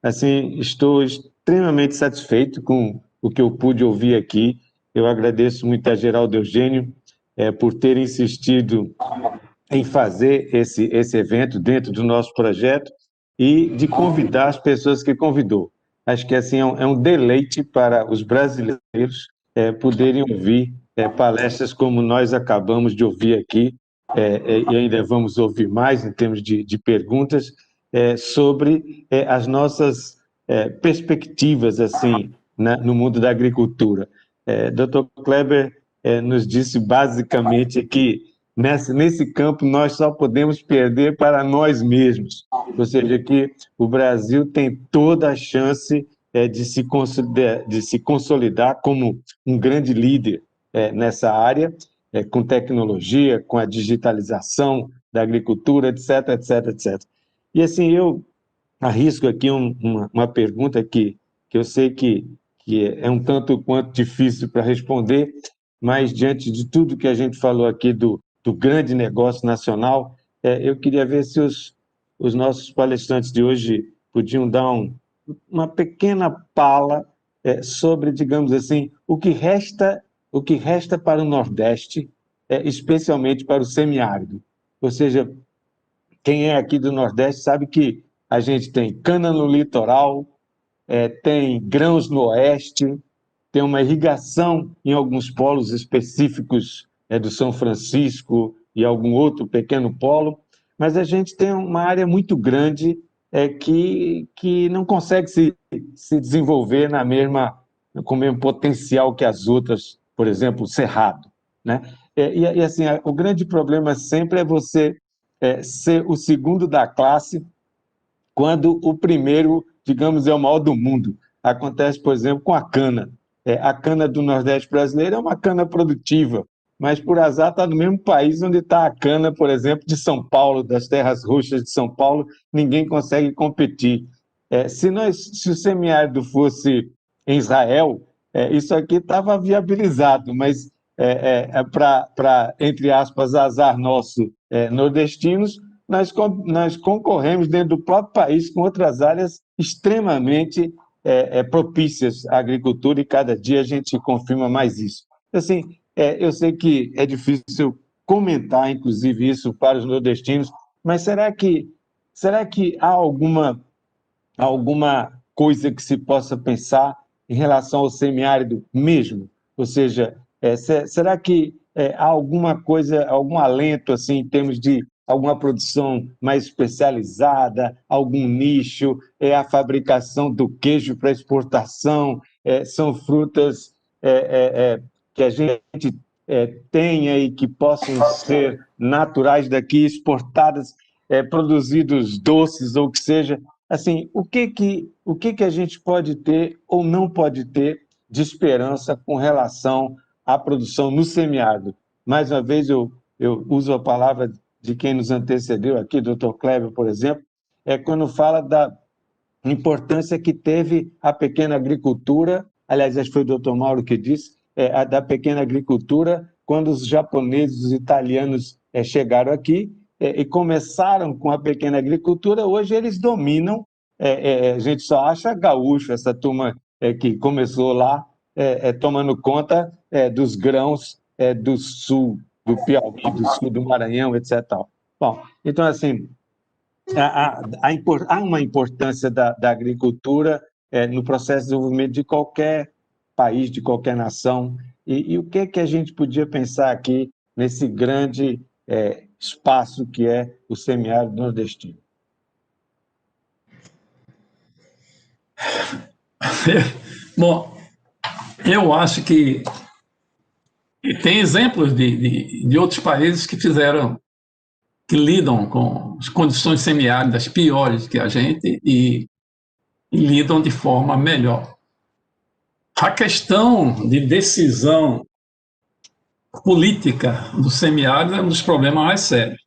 assim, estou extremamente satisfeito com o que eu pude ouvir aqui. Eu agradeço muito a Geraldo Eugênio por ter insistido em fazer esse evento dentro do nosso projeto e de convidar as pessoas que convidou. Acho que assim é um deleite para os brasileiros poderem ouvir palestras como nós acabamos de ouvir aqui, e ainda vamos ouvir mais em termos de perguntas, sobre as nossas perspectivas assim, no mundo da agricultura. Dr. Kleber nos disse basicamente que nesse campo nós só podemos perder para nós mesmos, ou seja, que o Brasil tem toda a chance de se consolidar como um grande líder nessa área, com tecnologia, com a digitalização da agricultura, etc, etc, etc. E assim, eu arrisco aqui uma pergunta que eu sei que é um tanto quanto difícil para responder, mas diante de tudo que a gente falou aqui do grande negócio nacional, eu queria ver se os nossos palestrantes de hoje podiam dar uma pequena pala sobre, digamos assim, o que resta para o Nordeste, especialmente para o semiárido. Ou seja, quem é aqui do Nordeste sabe que a gente tem cana no litoral, tem grãos no oeste, tem uma irrigação em alguns polos específicos do São Francisco e algum outro pequeno polo, mas a gente tem uma área muito grande que não consegue se desenvolver com o mesmo potencial que as outras, por exemplo, o Cerrado, né? E assim, o grande problema sempre é você ser o segundo da classe quando o primeiro, digamos, é o maior do mundo. Acontece, por exemplo, com a cana. A cana do Nordeste brasileiro é uma cana produtiva, mas por azar está no mesmo país onde está a cana, por exemplo, de São Paulo, das terras roxas de São Paulo, ninguém consegue competir. Se o semiárido fosse em Israel, isso aqui estava viabilizado, mas para, entre aspas, azar nosso, nordestinos, nós concorremos dentro do próprio país com outras áreas extremamente propícias à agricultura e cada dia a gente confirma mais isso. Assim, eu sei que é difícil comentar, inclusive, isso para os nordestinos, mas será que há alguma coisa que se possa pensar em relação ao semiárido mesmo? Ou seja, será que há alguma coisa, algum alento assim, em termos de alguma produção mais especializada, algum nicho, a fabricação do queijo para exportação, são frutas que a gente tenha e que possam ser naturais daqui, exportadas, produzidos doces ou o que seja. Assim, o que a gente pode ter ou não pode ter de esperança com relação à produção no semiárido? mais uma vez eu uso a palavra de quem nos antecedeu aqui, Dr. Kleber, por exemplo, é quando fala da importância que teve a pequena agricultura, aliás, acho que foi o Dr. Mauro que disse, a da pequena agricultura, quando os japoneses, os italianos chegaram aqui e começaram com a pequena agricultura, hoje eles dominam, a gente só acha gaúcho, essa turma que começou lá, tomando conta dos grãos do sul, do Piauí, do sul do Maranhão, etc. Bom, então, assim, há uma importância da agricultura no processo de desenvolvimento de qualquer país, de qualquer nação. E o que a gente podia pensar aqui nesse grande espaço que é o semiárido nordestino? Bom, eu acho que tem exemplos de outros países que lidam com as condições semiáridas piores que a gente e lidam de forma melhor. A questão de decisão política do semiárido é um dos problemas mais sérios.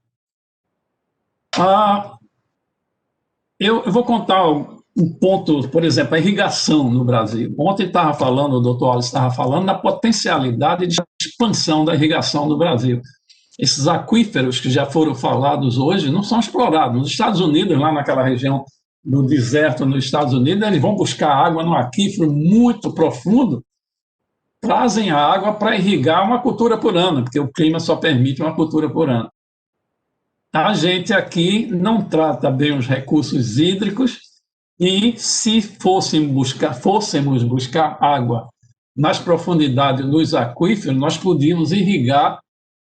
Eu vou contar um ponto, por exemplo, a irrigação no Brasil. Ontem o doutor Alice estava falando da potencialidade de expansão da irrigação no Brasil. Esses aquíferos que já foram falados hoje não são explorados. Nos Estados Unidos, lá naquela região do deserto nos Estados Unidos, eles vão buscar água no aquífero muito profundo, trazem a água para irrigar uma cultura por ano, porque o clima só permite uma cultura por ano. A gente aqui não trata bem os recursos hídricos e se fôssemos buscar água nas profundidades dos aquíferos, nós podíamos irrigar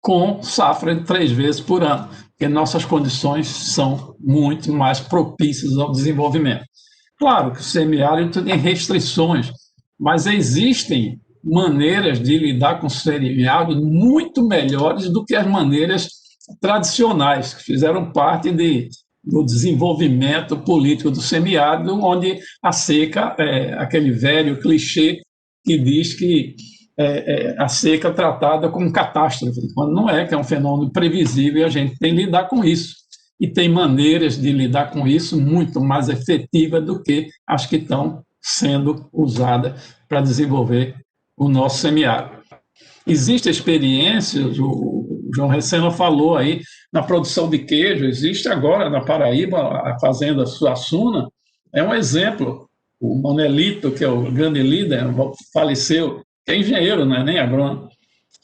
com safra de 3 vezes por ano, porque nossas condições são muito mais propícias ao desenvolvimento. Claro que o semiárido tem restrições, mas existem maneiras de lidar com o semiárido muito melhores do que as maneiras tradicionais, que fizeram parte do desenvolvimento político do semiárido, onde a seca é aquele velho clichê que diz que a seca é tratada como catástrofe, quando não é, que é um fenômeno previsível e a gente tem que lidar com isso. E tem maneiras de lidar com isso muito mais efetivas do que as que estão sendo usadas para desenvolver o nosso semiárido. Existem experiências, o João Recena falou aí, na produção de queijo, existe agora na Paraíba, a fazenda Suassuna, é um exemplo. O Manelito, que é o grande líder, faleceu, que é engenheiro, não é nem agrônomo,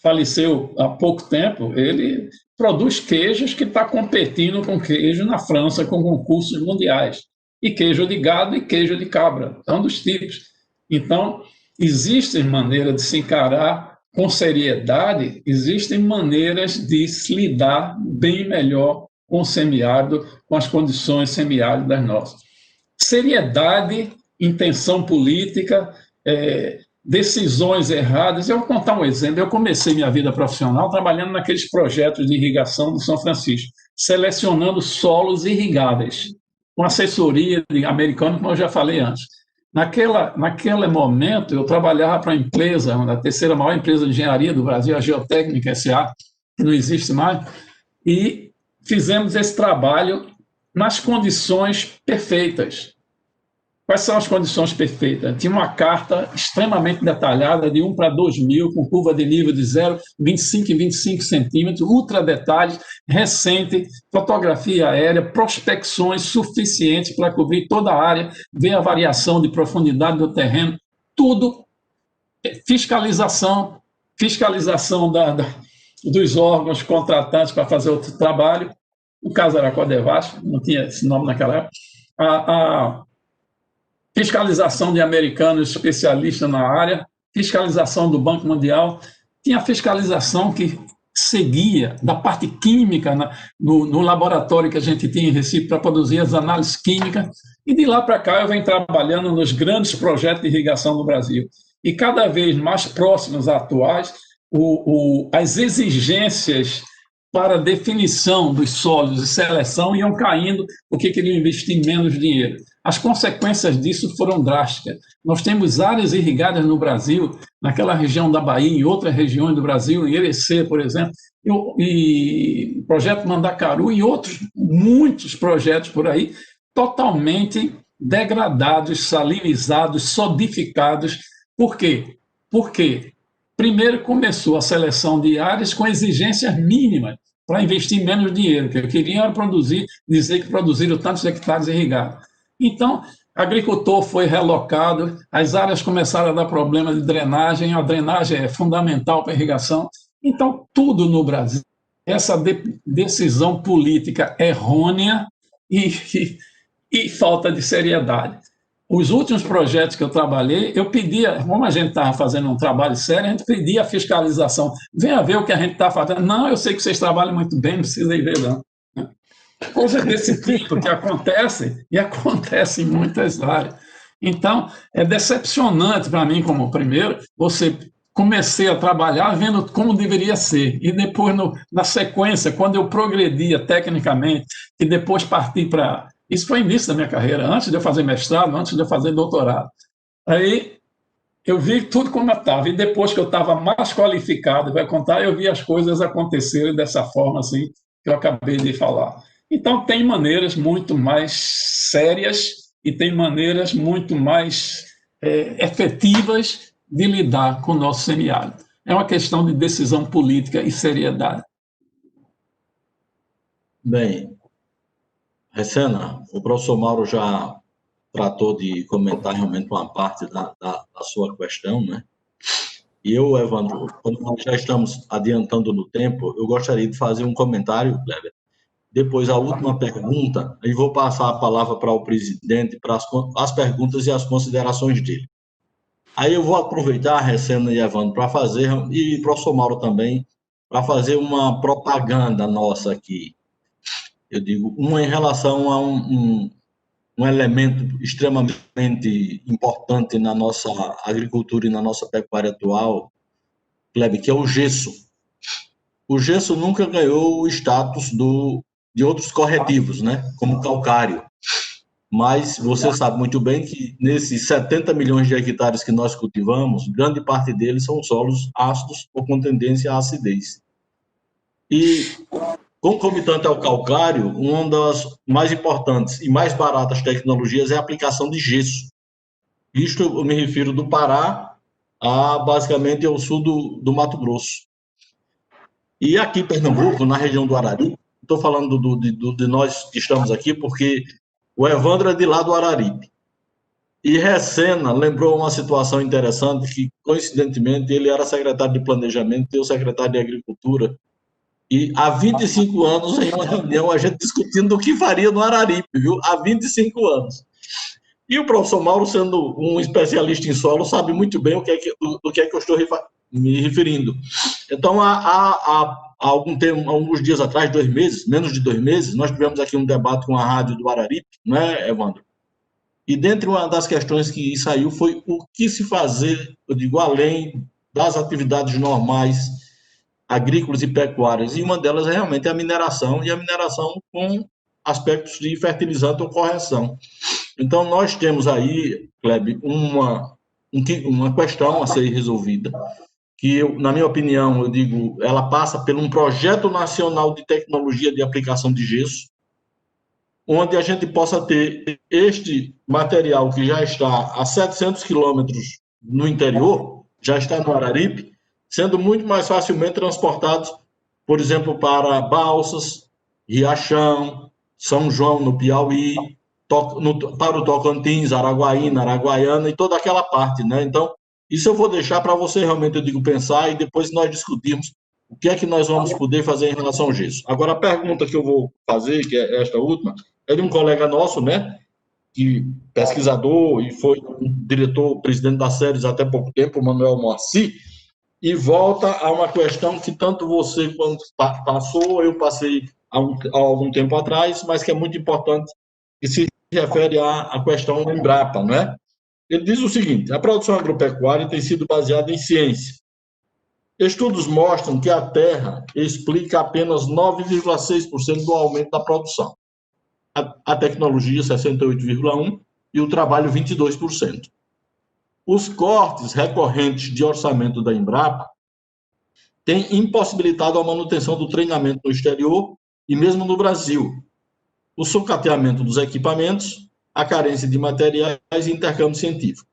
faleceu há pouco tempo, ele produz queijos que está competindo com queijo na França com concursos mundiais, e queijo de gado e queijo de cabra, é um dos tipos. Então, existem maneiras de se encarar com seriedade, existem maneiras de se lidar bem melhor com o semiárido, com as condições semiáridas nossas. Seriedade, intenção política, decisões erradas. Eu vou contar um exemplo. Eu comecei minha vida profissional trabalhando naqueles projetos de irrigação do São Francisco, selecionando solos irrigáveis, com assessoria americana, como eu já falei antes. Naquele momento, eu trabalhava para a empresa, a terceira maior empresa de engenharia do Brasil, a Geotécnica S.A., que não existe mais, e fizemos esse trabalho nas condições perfeitas. Quais são as condições perfeitas? Tinha uma carta extremamente detalhada, de 1 para 2.000, com curva de nível de 0,25 e 25 centímetros, ultra detalhes, recente, fotografia aérea, prospecções suficientes para cobrir toda a área, ver a variação de profundidade do terreno, tudo, fiscalização dos órgãos contratantes para fazer outro trabalho. No caso era a Codevasf, não tinha esse nome naquela época. A fiscalização de americanos especialistas na área, fiscalização do Banco Mundial, tinha fiscalização que seguia da parte química no laboratório que a gente tinha em Recife para produzir as análises químicas, e de lá para cá eu venho trabalhando nos grandes projetos de irrigação do Brasil. E cada vez mais próximos atuais, as exigências para definição dos solos e seleção iam caindo porque queriam investir menos dinheiro. as consequências disso foram drásticas. Nós temos áreas irrigadas no Brasil, naquela região da Bahia, em outras regiões do Brasil, em Irecê, por exemplo, e o projeto Mandacaru e outros, muitos projetos por aí, totalmente degradados, salinizados, sodificados. Por quê? Porque primeiro começou a seleção de áreas com exigências mínimas para investir menos dinheiro, que eu queria era dizer que produziram tantos hectares irrigados. Então, agricultor foi relocado, as áreas começaram a dar problema de drenagem, a drenagem é fundamental para a irrigação. Então, tudo no Brasil, essa decisão política errônea e falta de seriedade. Os últimos projetos que eu trabalhei, eu pedia, como a gente estava fazendo um trabalho sério, a gente pedia a fiscalização. Venha ver o que a gente está fazendo. Não, eu sei que vocês trabalham muito bem, não precisa ir ver, não. Coisa desse tipo que acontece, e acontece em muitas áreas. Então, é decepcionante para mim, como primeiro, comecei a trabalhar vendo como deveria ser. E depois, na sequência, quando eu progredia tecnicamente, e depois parti para... Isso foi o início da minha carreira, antes de eu fazer mestrado, antes de eu fazer doutorado. Aí eu vi tudo como estava, e depois que eu estava mais qualificado, vai contar, eu vi as coisas acontecerem dessa forma assim que eu acabei de falar. Então, tem maneiras muito mais sérias e tem maneiras muito mais efetivas de lidar com o nosso semiárido. É uma questão de decisão política e seriedade. Bem, Recena, o professor Mauro já tratou de comentar realmente uma parte da sua questão, né? E eu, Evandro, como nós já estamos adiantando no tempo, eu gostaria de fazer um comentário, Kleber. Depois, a última pergunta, e vou passar a palavra para o presidente, para as perguntas e as considerações dele. Aí eu vou aproveitar, Recena e Evandro, para fazer, e o professor Mauro também, para fazer uma propaganda nossa aqui. Eu digo, uma em relação a um elemento extremamente importante na nossa agricultura e na nossa pecuária atual, Kleber, que é o gesso. O gesso nunca ganhou o status de outros corretivos, né? Como calcário. Mas você sabe muito bem que nesses 70 milhões de hectares que nós cultivamos, grande parte deles são solos ácidos ou com tendência à acidez. E, concomitante ao calcário, uma das mais importantes e mais baratas tecnologias é a aplicação de gesso. Isto eu me refiro do Pará a, basicamente, ao sul do Mato Grosso. E aqui em Pernambuco, na região do Araripe, estou falando de nós que estamos aqui, porque o Evandro é de lá do Araripe. E Recena lembrou uma situação interessante que, coincidentemente, ele era secretário de Planejamento e eu secretário de Agricultura. E há 25 anos, em uma reunião, a gente discutindo o que faria no Araripe, viu? Há 25 anos. E o professor Mauro, sendo um especialista em solo, sabe muito bem do que é que eu estou me referindo. Então, há alguns dias atrás, 2 meses, menos de 2 meses, nós tivemos aqui um debate com a rádio do Araripe, não é, Evandro? E dentre uma das questões que saiu foi o que se fazer, eu digo, além das atividades normais agrícolas e pecuárias, e uma delas é realmente a mineração, e a mineração com aspectos de fertilizante ou correção. Então, nós temos aí, Kleber, uma questão a ser resolvida, que, na minha opinião, eu digo, ela passa por um projeto nacional de tecnologia de aplicação de gesso, onde a gente possa ter este material que já está a 700 quilômetros no interior, já está no Araripe, sendo muito mais facilmente transportados, por exemplo, para Balsas, Riachão, São João, no Piauí, para o Tocantins, Araguaína, Araguaiana e toda aquela parte, né? Então, isso eu vou deixar para você realmente, eu digo, pensar e depois nós discutirmos o que é que nós vamos poder fazer em relação ao gesso. Agora, a pergunta que eu vou fazer, que é esta última, é de um colega nosso, né? Que pesquisador e foi diretor-presidente da SERES até pouco tempo, o Manuel Moacir, e volta a uma questão que tanto você, quando passou, eu passei há algum tempo atrás, mas que é muito importante, que se refere à questão da Embrapa, não é? Ele diz o seguinte: a produção agropecuária tem sido baseada em ciência. Estudos mostram que a terra explica apenas 9,6% do aumento da produção. A tecnologia, 68,1%, e o trabalho 22%. Os cortes recorrentes de orçamento da Embrapa têm impossibilitado a manutenção do treinamento no exterior e mesmo no Brasil, o sucateamento dos equipamentos, a carência de materiais e intercâmbio científico.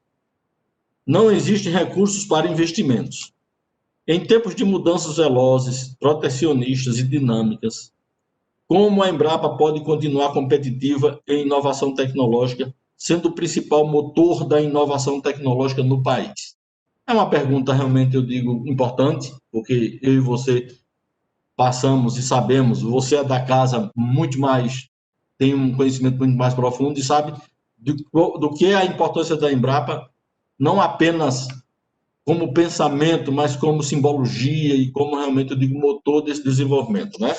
Não existem recursos para investimentos. Em tempos de mudanças velozes, protecionistas e dinâmicas, como a Embrapa pode continuar competitiva em inovação tecnológica, sendo o principal motor da inovação tecnológica no país? É uma pergunta realmente, eu digo, importante, porque eu e você passamos e sabemos, você é da casa muito mais, tem um conhecimento muito mais profundo e sabe do que é a importância da Embrapa, não apenas como pensamento, mas como simbologia e como realmente, eu digo, motor desse desenvolvimento, né?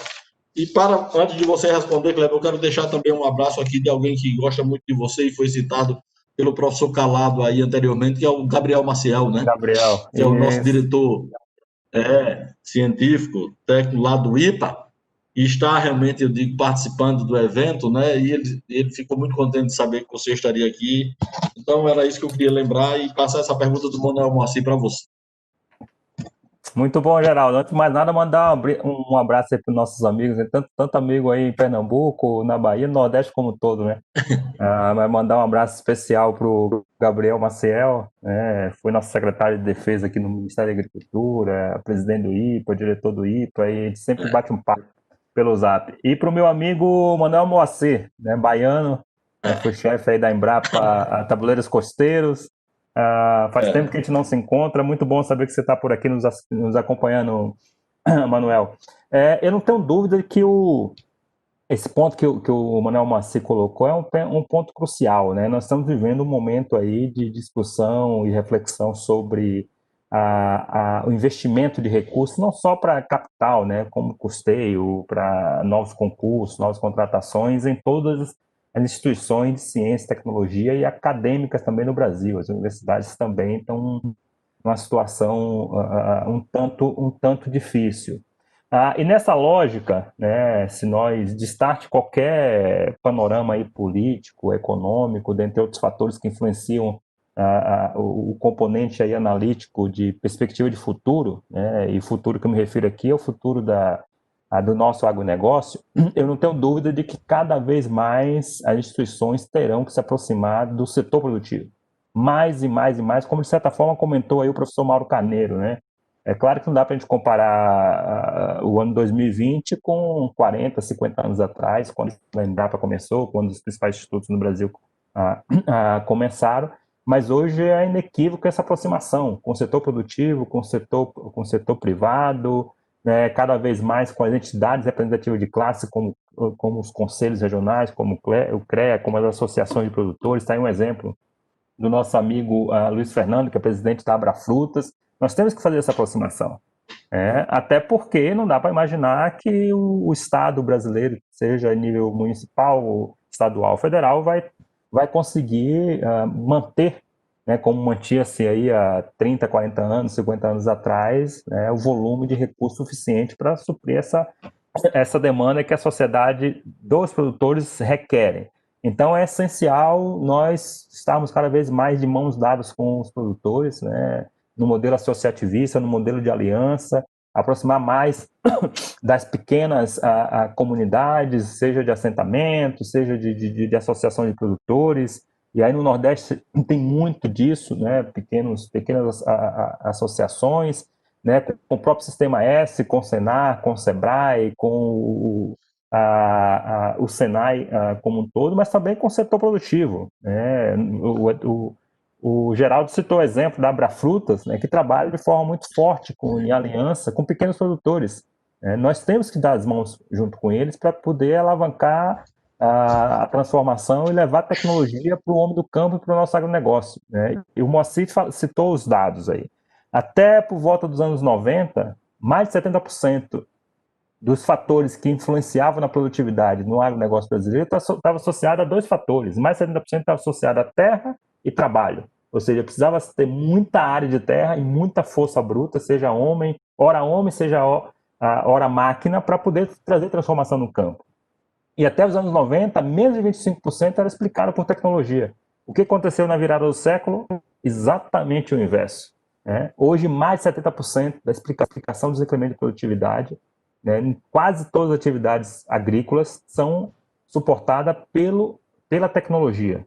E antes de você responder, Kleber, eu quero deixar também um abraço aqui de alguém que gosta muito de você e foi citado pelo professor Calado aí anteriormente, que é o Gabriel Maciel, né? Gabriel. Que é o nosso diretor científico, técnico lá do IPA, e está realmente, eu digo, participando do evento, né? E ele ficou muito contente de saber que você estaria aqui. Então, era isso que eu queria lembrar e passar essa pergunta do Manuel Moacir para você. Muito bom, Geraldo. Antes de mais nada, mandar um abraço aí para os nossos amigos, né? Tanto amigo aí em Pernambuco, na Bahia, no Nordeste como um todo, né? Mas mandar um abraço especial para o Gabriel Maciel, né? Foi nosso secretário de Defesa aqui no Ministério da Agricultura, presidente do IPA, diretor do IPA, e a gente sempre bate um papo pelo Zap. E para o meu amigo Manuel Moacir, né? Baiano, foi chefe aí da Embrapa Tabuleiros Costeiros. Faz tempo que a gente não se encontra, muito bom saber que você está por aqui nos acompanhando, Manuel. Eu não tenho dúvida que esse ponto que o Manuel Moacir colocou é um ponto crucial, né? Nós estamos vivendo um momento aí de discussão e reflexão sobre o investimento de recursos, não só para capital, né? Como custeio, para novos concursos, novas contratações em todas as instituições de ciência e tecnologia e acadêmicas também no Brasil. As universidades também estão numa situação um tanto difícil. E nessa lógica, né, se nós destarte qualquer panorama aí político, econômico, dentre outros fatores que influenciam o componente aí analítico de perspectiva de futuro, né, e futuro que eu me refiro aqui é o futuro do nosso agronegócio, eu não tenho dúvida de que cada vez mais as instituições terão que se aproximar do setor produtivo. Mais e mais e mais, como de certa forma comentou aí o professor Mauro Carneiro, né? É claro que não dá para a gente comparar o ano 2020 com 40, 50 anos atrás, quando a Embrapa começou, quando os principais institutos no Brasil começaram, mas hoje é inequívoco essa aproximação com o setor produtivo, com o setor privado, né, cada vez mais com as entidades representativas de classe, como os conselhos regionais, como o CREA, como as associações de produtores. Está aí um exemplo do nosso amigo Luiz Fernando, que é presidente da Abrafrutas. Nós temos que fazer essa aproximação. Até porque não dá para imaginar que o Estado brasileiro, seja a nível municipal, estadual, federal, vai conseguir manter, né, como mantinha-se aí há 30, 40 anos, 50 anos atrás, né, o volume de recurso suficiente para suprir essa demanda que a sociedade dos produtores requerem. Então, é essencial nós estarmos cada vez mais de mãos dadas com os produtores, né, no modelo associativista, no modelo de aliança, aproximar mais das pequenas comunidades, seja de assentamento, seja de associação de produtores. E aí no Nordeste tem muito disso, né? Pequenas associações, né? Com o próprio Sistema S, com o Senar, com o Sebrae, com o Senai como um todo, mas também com o setor produtivo, né? O Geraldo citou o exemplo da Abrafrutas, né, que trabalha de forma muito forte em aliança com pequenos produtores. Nós temos que dar as mãos junto com eles para poder alavancar a transformação e levar a tecnologia para o homem do campo e para o nosso agronegócio, né? E o Moacir citou os dados aí. Até por volta dos anos 90, mais de 70% dos fatores que influenciavam na produtividade no agronegócio brasileiro estava associado a dois fatores. Mais de 70% estava associado a terra e trabalho. Ou seja, precisava ter muita área de terra e muita força bruta, seja homem, seja hora máquina, para poder trazer transformação no campo. E até os anos 90, menos de 25% era explicado por tecnologia. O que aconteceu na virada do século? Exatamente o inverso. Né? Hoje, mais de 70% da explicação dos incrementos de produtividade, né, em quase todas as atividades agrícolas, são suportadas pela tecnologia,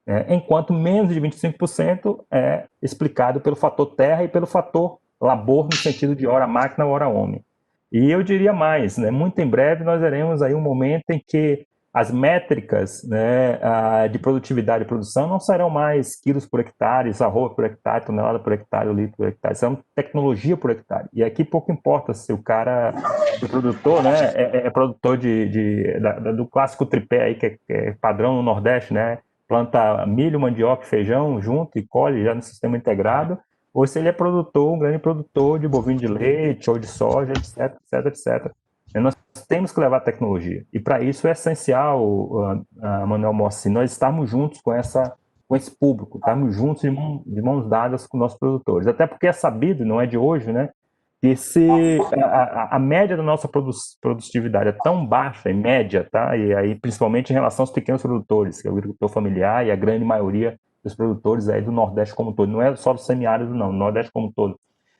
né? Enquanto menos de 25% é explicado pelo fator terra e pelo fator labor, no sentido de hora máquina, hora homem. E eu diria mais, né, muito em breve nós veremos aí um momento em que as métricas, né, de produtividade e produção não serão mais quilos por hectare, arroz por hectare, tonelada por hectare, litro por hectare, serão tecnologia por hectare. E aqui pouco importa se o cara, o produtor, né, é produtor do clássico tripé aí, que é padrão no Nordeste, né, planta milho, mandioca e feijão junto e colhe já no sistema integrado, ou se ele é produtor, um grande produtor de bovino de leite ou de soja, etc, etc, etc. Nós temos que levar tecnologia. E para isso é essencial, Manuel Mossi, nós estarmos juntos com esse público, estarmos juntos de mãos dadas com nossos produtores. Até porque é sabido, não é de hoje, né, que a média da nossa produtividade é tão baixa, em média, tá? E aí principalmente em relação aos pequenos produtores, que é o agricultor familiar e a grande maioria dos produtores aí do Nordeste como um todo, não é só do semiárido não, do Nordeste como um todo,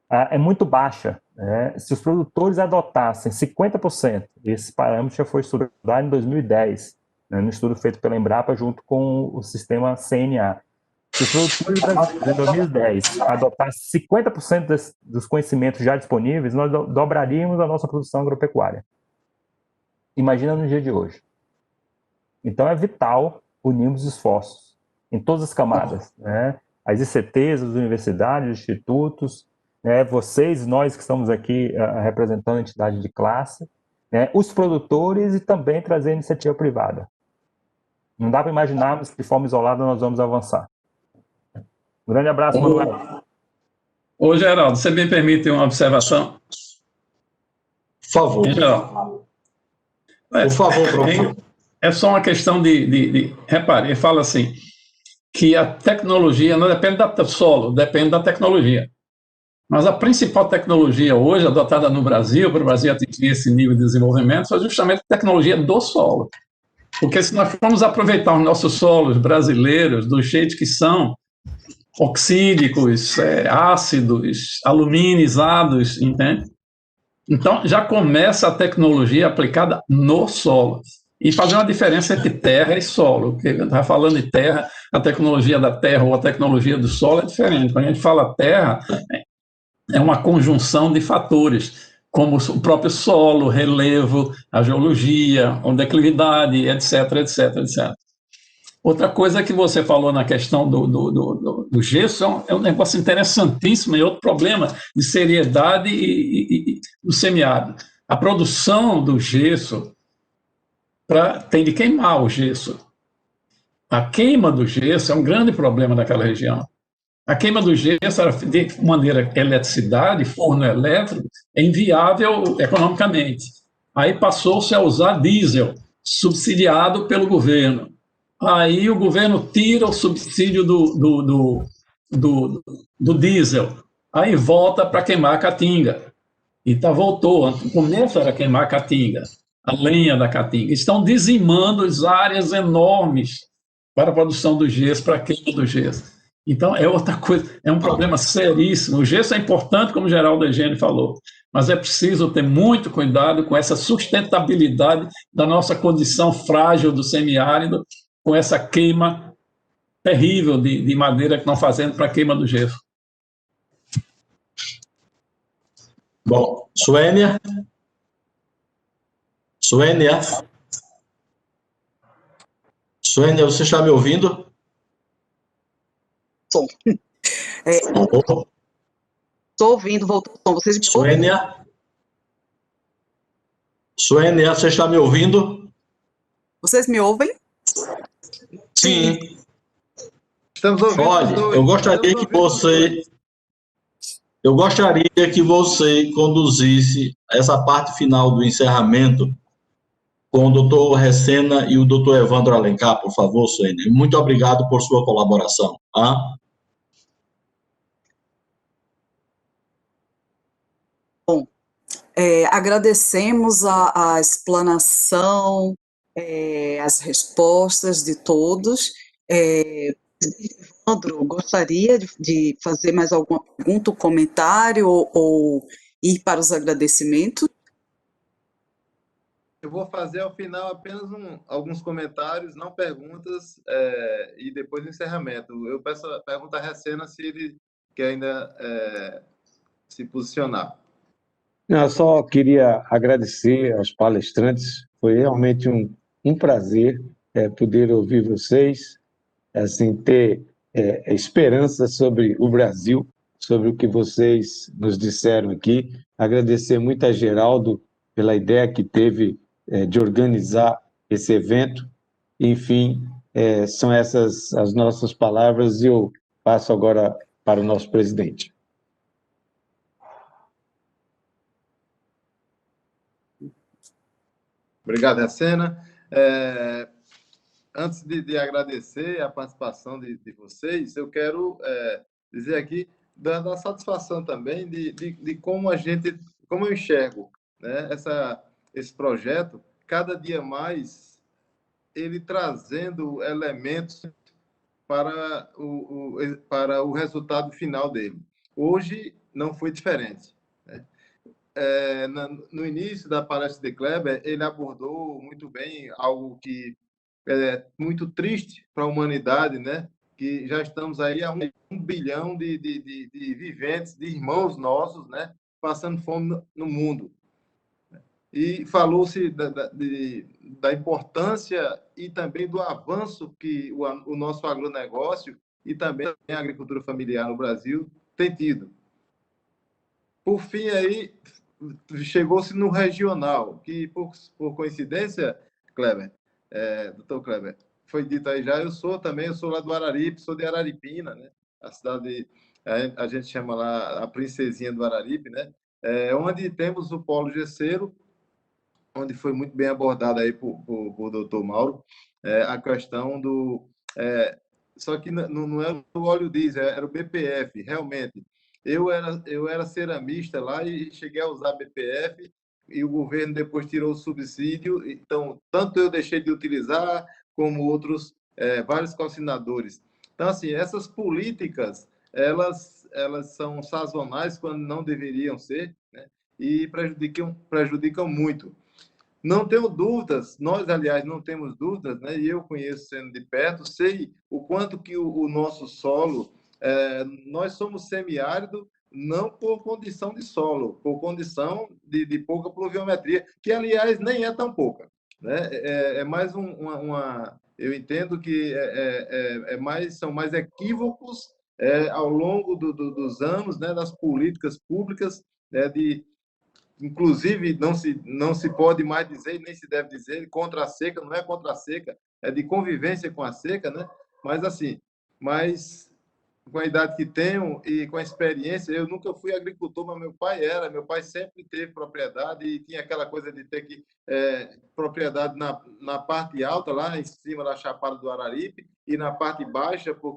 é muito baixa, né? Se os produtores adotassem 50%, esse parâmetro já foi estudado em 2010, né, no estudo feito pela Embrapa junto com o sistema CNA. Se os produtores brasileiros em 2010 adotassem 50% dos conhecimentos já disponíveis, nós dobraríamos a nossa produção agropecuária. Imagina no dia de hoje. Então é vital unirmos esforços em todas as camadas, né? As ICTs, as universidades, os institutos, né? Vocês, nós que estamos aqui representando a entidade de classe, né? Os produtores e também trazer a iniciativa privada. Não dá para imaginarmos que de forma isolada nós vamos avançar. Um grande abraço, Manuel. Ô, Geraldo, você me permite uma observação? Por favor. Geraldo. Por favor, professor. É só uma questão repare, ele fala assim, que a tecnologia não depende do solo, depende da tecnologia. Mas a principal tecnologia hoje adotada no Brasil, para o Brasil atingir esse nível de desenvolvimento, foi justamente a tecnologia do solo. Porque se nós formos aproveitar os nossos solos brasileiros, do jeito que são, oxídicos, ácidos, aluminizados, entende? Então, já começa a tecnologia aplicada no solo. E fazer uma diferença entre terra e solo. Porque eu estava falando de terra, a tecnologia da terra ou a tecnologia do solo é diferente. Quando a gente fala terra, é uma conjunção de fatores, como o próprio solo, relevo, a geologia, a declividade, etc, etc, etc. Outra coisa que você falou na questão do gesso é um negócio interessantíssimo e outro problema de seriedade do semiárido. A produção do gesso tem de queimar o gesso. A queima do gesso é um grande problema daquela região. A queima do gesso era de maneira eletricidade, forno elétrico, é inviável economicamente. Aí passou-se a usar diesel, subsidiado pelo governo. Aí o governo tira o subsídio do diesel, aí volta para queimar a caatinga. E voltou, o começo era queimar a caatinga, a lenha da caatinga. Estão dizimando as áreas enormes para a produção do gesso, para a queima do gesso. Então, é outra coisa, é um problema seríssimo. O gesso é importante, como o Geraldo Eugênio falou, mas é preciso ter muito cuidado com essa sustentabilidade da nossa condição frágil do semiárido, com essa queima terrível de madeira que estão fazendo para a queima do gesso. Bom, Suênia, você está me ouvindo? Som. Estou ouvindo, voltou o som. Vocês me ouvem? Suênia, você está me ouvindo? Vocês me ouvem? Sim. Estamos ouvindo. Olha, eu gostaria que você conduzisse essa parte final do encerramento com o doutor Recena e o doutor Evandro Alencar, por favor, Suênia. Muito obrigado por sua colaboração. Bom, agradecemos a explanação, as respostas de todos. Evandro, gostaria de fazer mais alguma pergunta, comentário ou ir para os agradecimentos? Eu vou fazer ao final apenas alguns comentários, não perguntas, e depois o encerramento. Eu peço a pergunta a Recena se ele quer ainda se posicionar. Não, eu só queria agradecer aos palestrantes. Foi realmente um prazer poder ouvir vocês, assim, ter esperança sobre o Brasil, sobre o que vocês nos disseram aqui. Agradecer muito a Geraldo pela ideia que teve de organizar esse evento. Enfim, são essas as nossas palavras e eu passo agora para o nosso presidente. Obrigado, Recena. Antes de agradecer a participação de vocês, eu quero dizer aqui da satisfação também de como como eu enxergo, né, esse projeto, cada dia mais ele trazendo elementos para o resultado final dele. Hoje não foi diferente, né? No início da palestra de Kleber, ele abordou muito bem algo que muito triste para a humanidade, né? Que já estamos aí a 1 bilhão de viventes, de irmãos nossos, né? Passando fome no mundo. E falou-se da importância e também do avanço que o nosso agronegócio e também a agricultura familiar no Brasil tem tido. Por fim, aí, chegou-se no regional, que, por coincidência, Kleber, doutor Kleber, foi dito aí já, eu sou lá do Araripe, sou de Araripina, né? A cidade, a gente chama lá a princesinha do Araripe, né? Onde temos o polo gesseiro, onde foi muito bem abordada aí por doutor Mauro, a questão do... só que não era o óleo diesel, era o BPF, realmente. Eu era ceramista lá e cheguei a usar BPF e o governo depois tirou o subsídio, então, tanto eu deixei de utilizar, como outros, vários calcinadores. Então, assim, essas políticas, elas são sazonais quando não deveriam ser, né? E prejudicam muito. Não tenho dúvidas, nós, aliás, não temos dúvidas, né? E eu conheço sendo de perto, sei o quanto que o nosso solo, nós somos semiárido, não por condição de solo, por condição de pouca pluviometria, que, aliás, nem é tão pouca, né? É mais eu entendo que são mais equívocos ao longo dos anos, né, das políticas públicas, né, inclusive, não se pode mais dizer, nem se deve dizer, contra a seca, não é contra a seca, é de convivência com a seca, né? Mas, assim, com a idade que tenho e com a experiência, eu nunca fui agricultor, mas meu pai sempre teve propriedade e tinha aquela coisa de ter propriedade na parte alta, lá em cima da Chapada do Araripe, e na parte baixa, por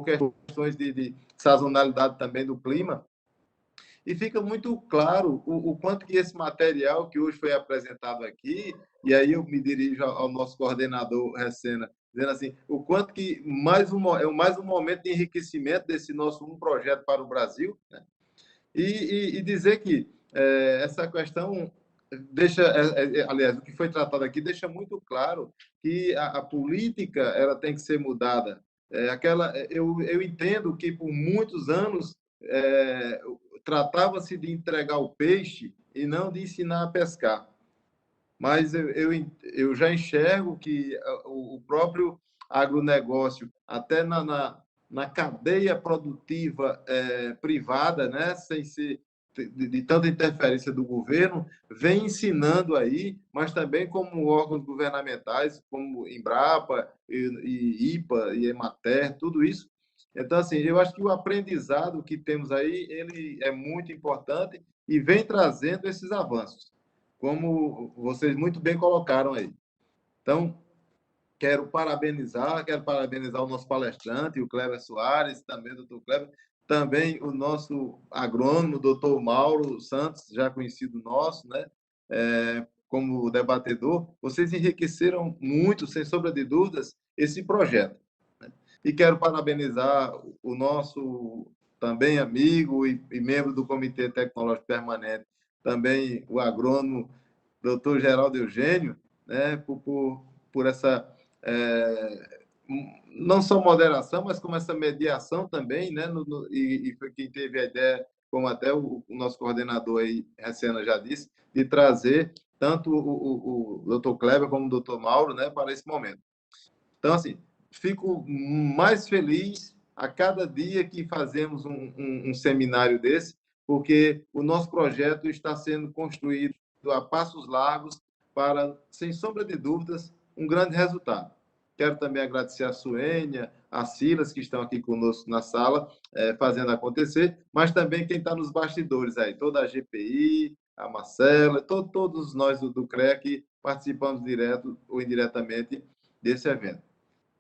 questões de sazonalidade também do clima. E fica muito claro o quanto que esse material que hoje foi apresentado aqui, e aí eu me dirijo ao nosso coordenador Recena, dizendo assim, o quanto que mais um momento de enriquecimento desse nosso projeto para o Brasil, né? E dizer que essa questão deixa, aliás, o que foi tratado aqui deixa muito claro que a política ela tem que ser mudada. Eu entendo que por muitos anos tratava-se de entregar o peixe e não de ensinar a pescar. Mas eu já enxergo que o próprio agronegócio, até na cadeia produtiva privada, né, sem ser de tanta interferência do governo, vem ensinando aí, mas também como órgãos governamentais, como Embrapa, e IPA, e Emater, tudo isso. Então, assim, eu acho que o aprendizado que temos aí, ele é muito importante e vem trazendo esses avanços, como vocês muito bem colocaram aí. Então, quero parabenizar o nosso palestrante, o Kleber Soares, também o doutor Kleber, também o nosso agrônomo, o doutor Mauro Santos, já conhecido nosso, né? Como debatedor. Vocês enriqueceram muito, sem sombra de dúvidas, esse projeto. E quero parabenizar o nosso também amigo e membro do Comitê Tecnológico Permanente, também o agrônomo, doutor Geraldo Eugênio, né, por essa, não só moderação, mas como essa mediação também, né, e foi quem teve a ideia, como até o nosso coordenador aí, Recena, já disse, de trazer tanto o doutor Kleber como o doutor Mauro, né, para esse momento. Então, assim, fico mais feliz a cada dia que fazemos um seminário desse, porque o nosso projeto está sendo construído a passos largos para, sem sombra de dúvidas, um grande resultado. Quero também agradecer a Suênia, a Silas, que estão aqui conosco na sala, fazendo acontecer, mas também quem está nos bastidores aí, toda a GPI, a Marcela, todos nós do CREA que participamos direto ou indiretamente desse evento.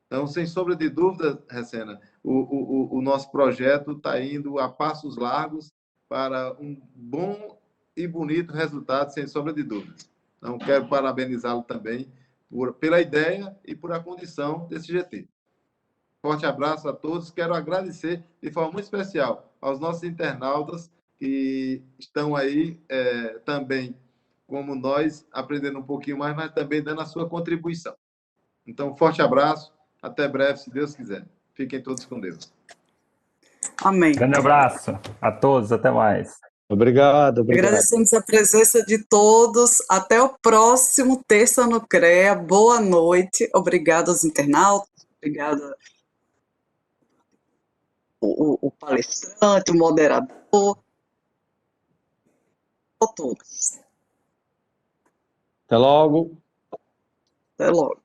Então, sem sombra de dúvida, Recena, o nosso projeto está indo a passos largos para um bom e bonito resultado, sem sombra de dúvidas. Então, quero parabenizá-lo também pela ideia e por a condição desse GT. Forte abraço a todos. Quero agradecer de forma muito especial aos nossos internautas que estão aí também, como nós, aprendendo um pouquinho mais, mas também dando a sua contribuição. Então, forte abraço. Até breve, se Deus quiser. Fiquem todos com Deus. Amém. Grande abraço a todos, até mais. Obrigado. Agradecemos a presença de todos. Até o próximo Terça no CREA. Boa noite. Obrigada aos internautas. Obrigada o palestrante, o moderador. A todos. Até logo. Até logo.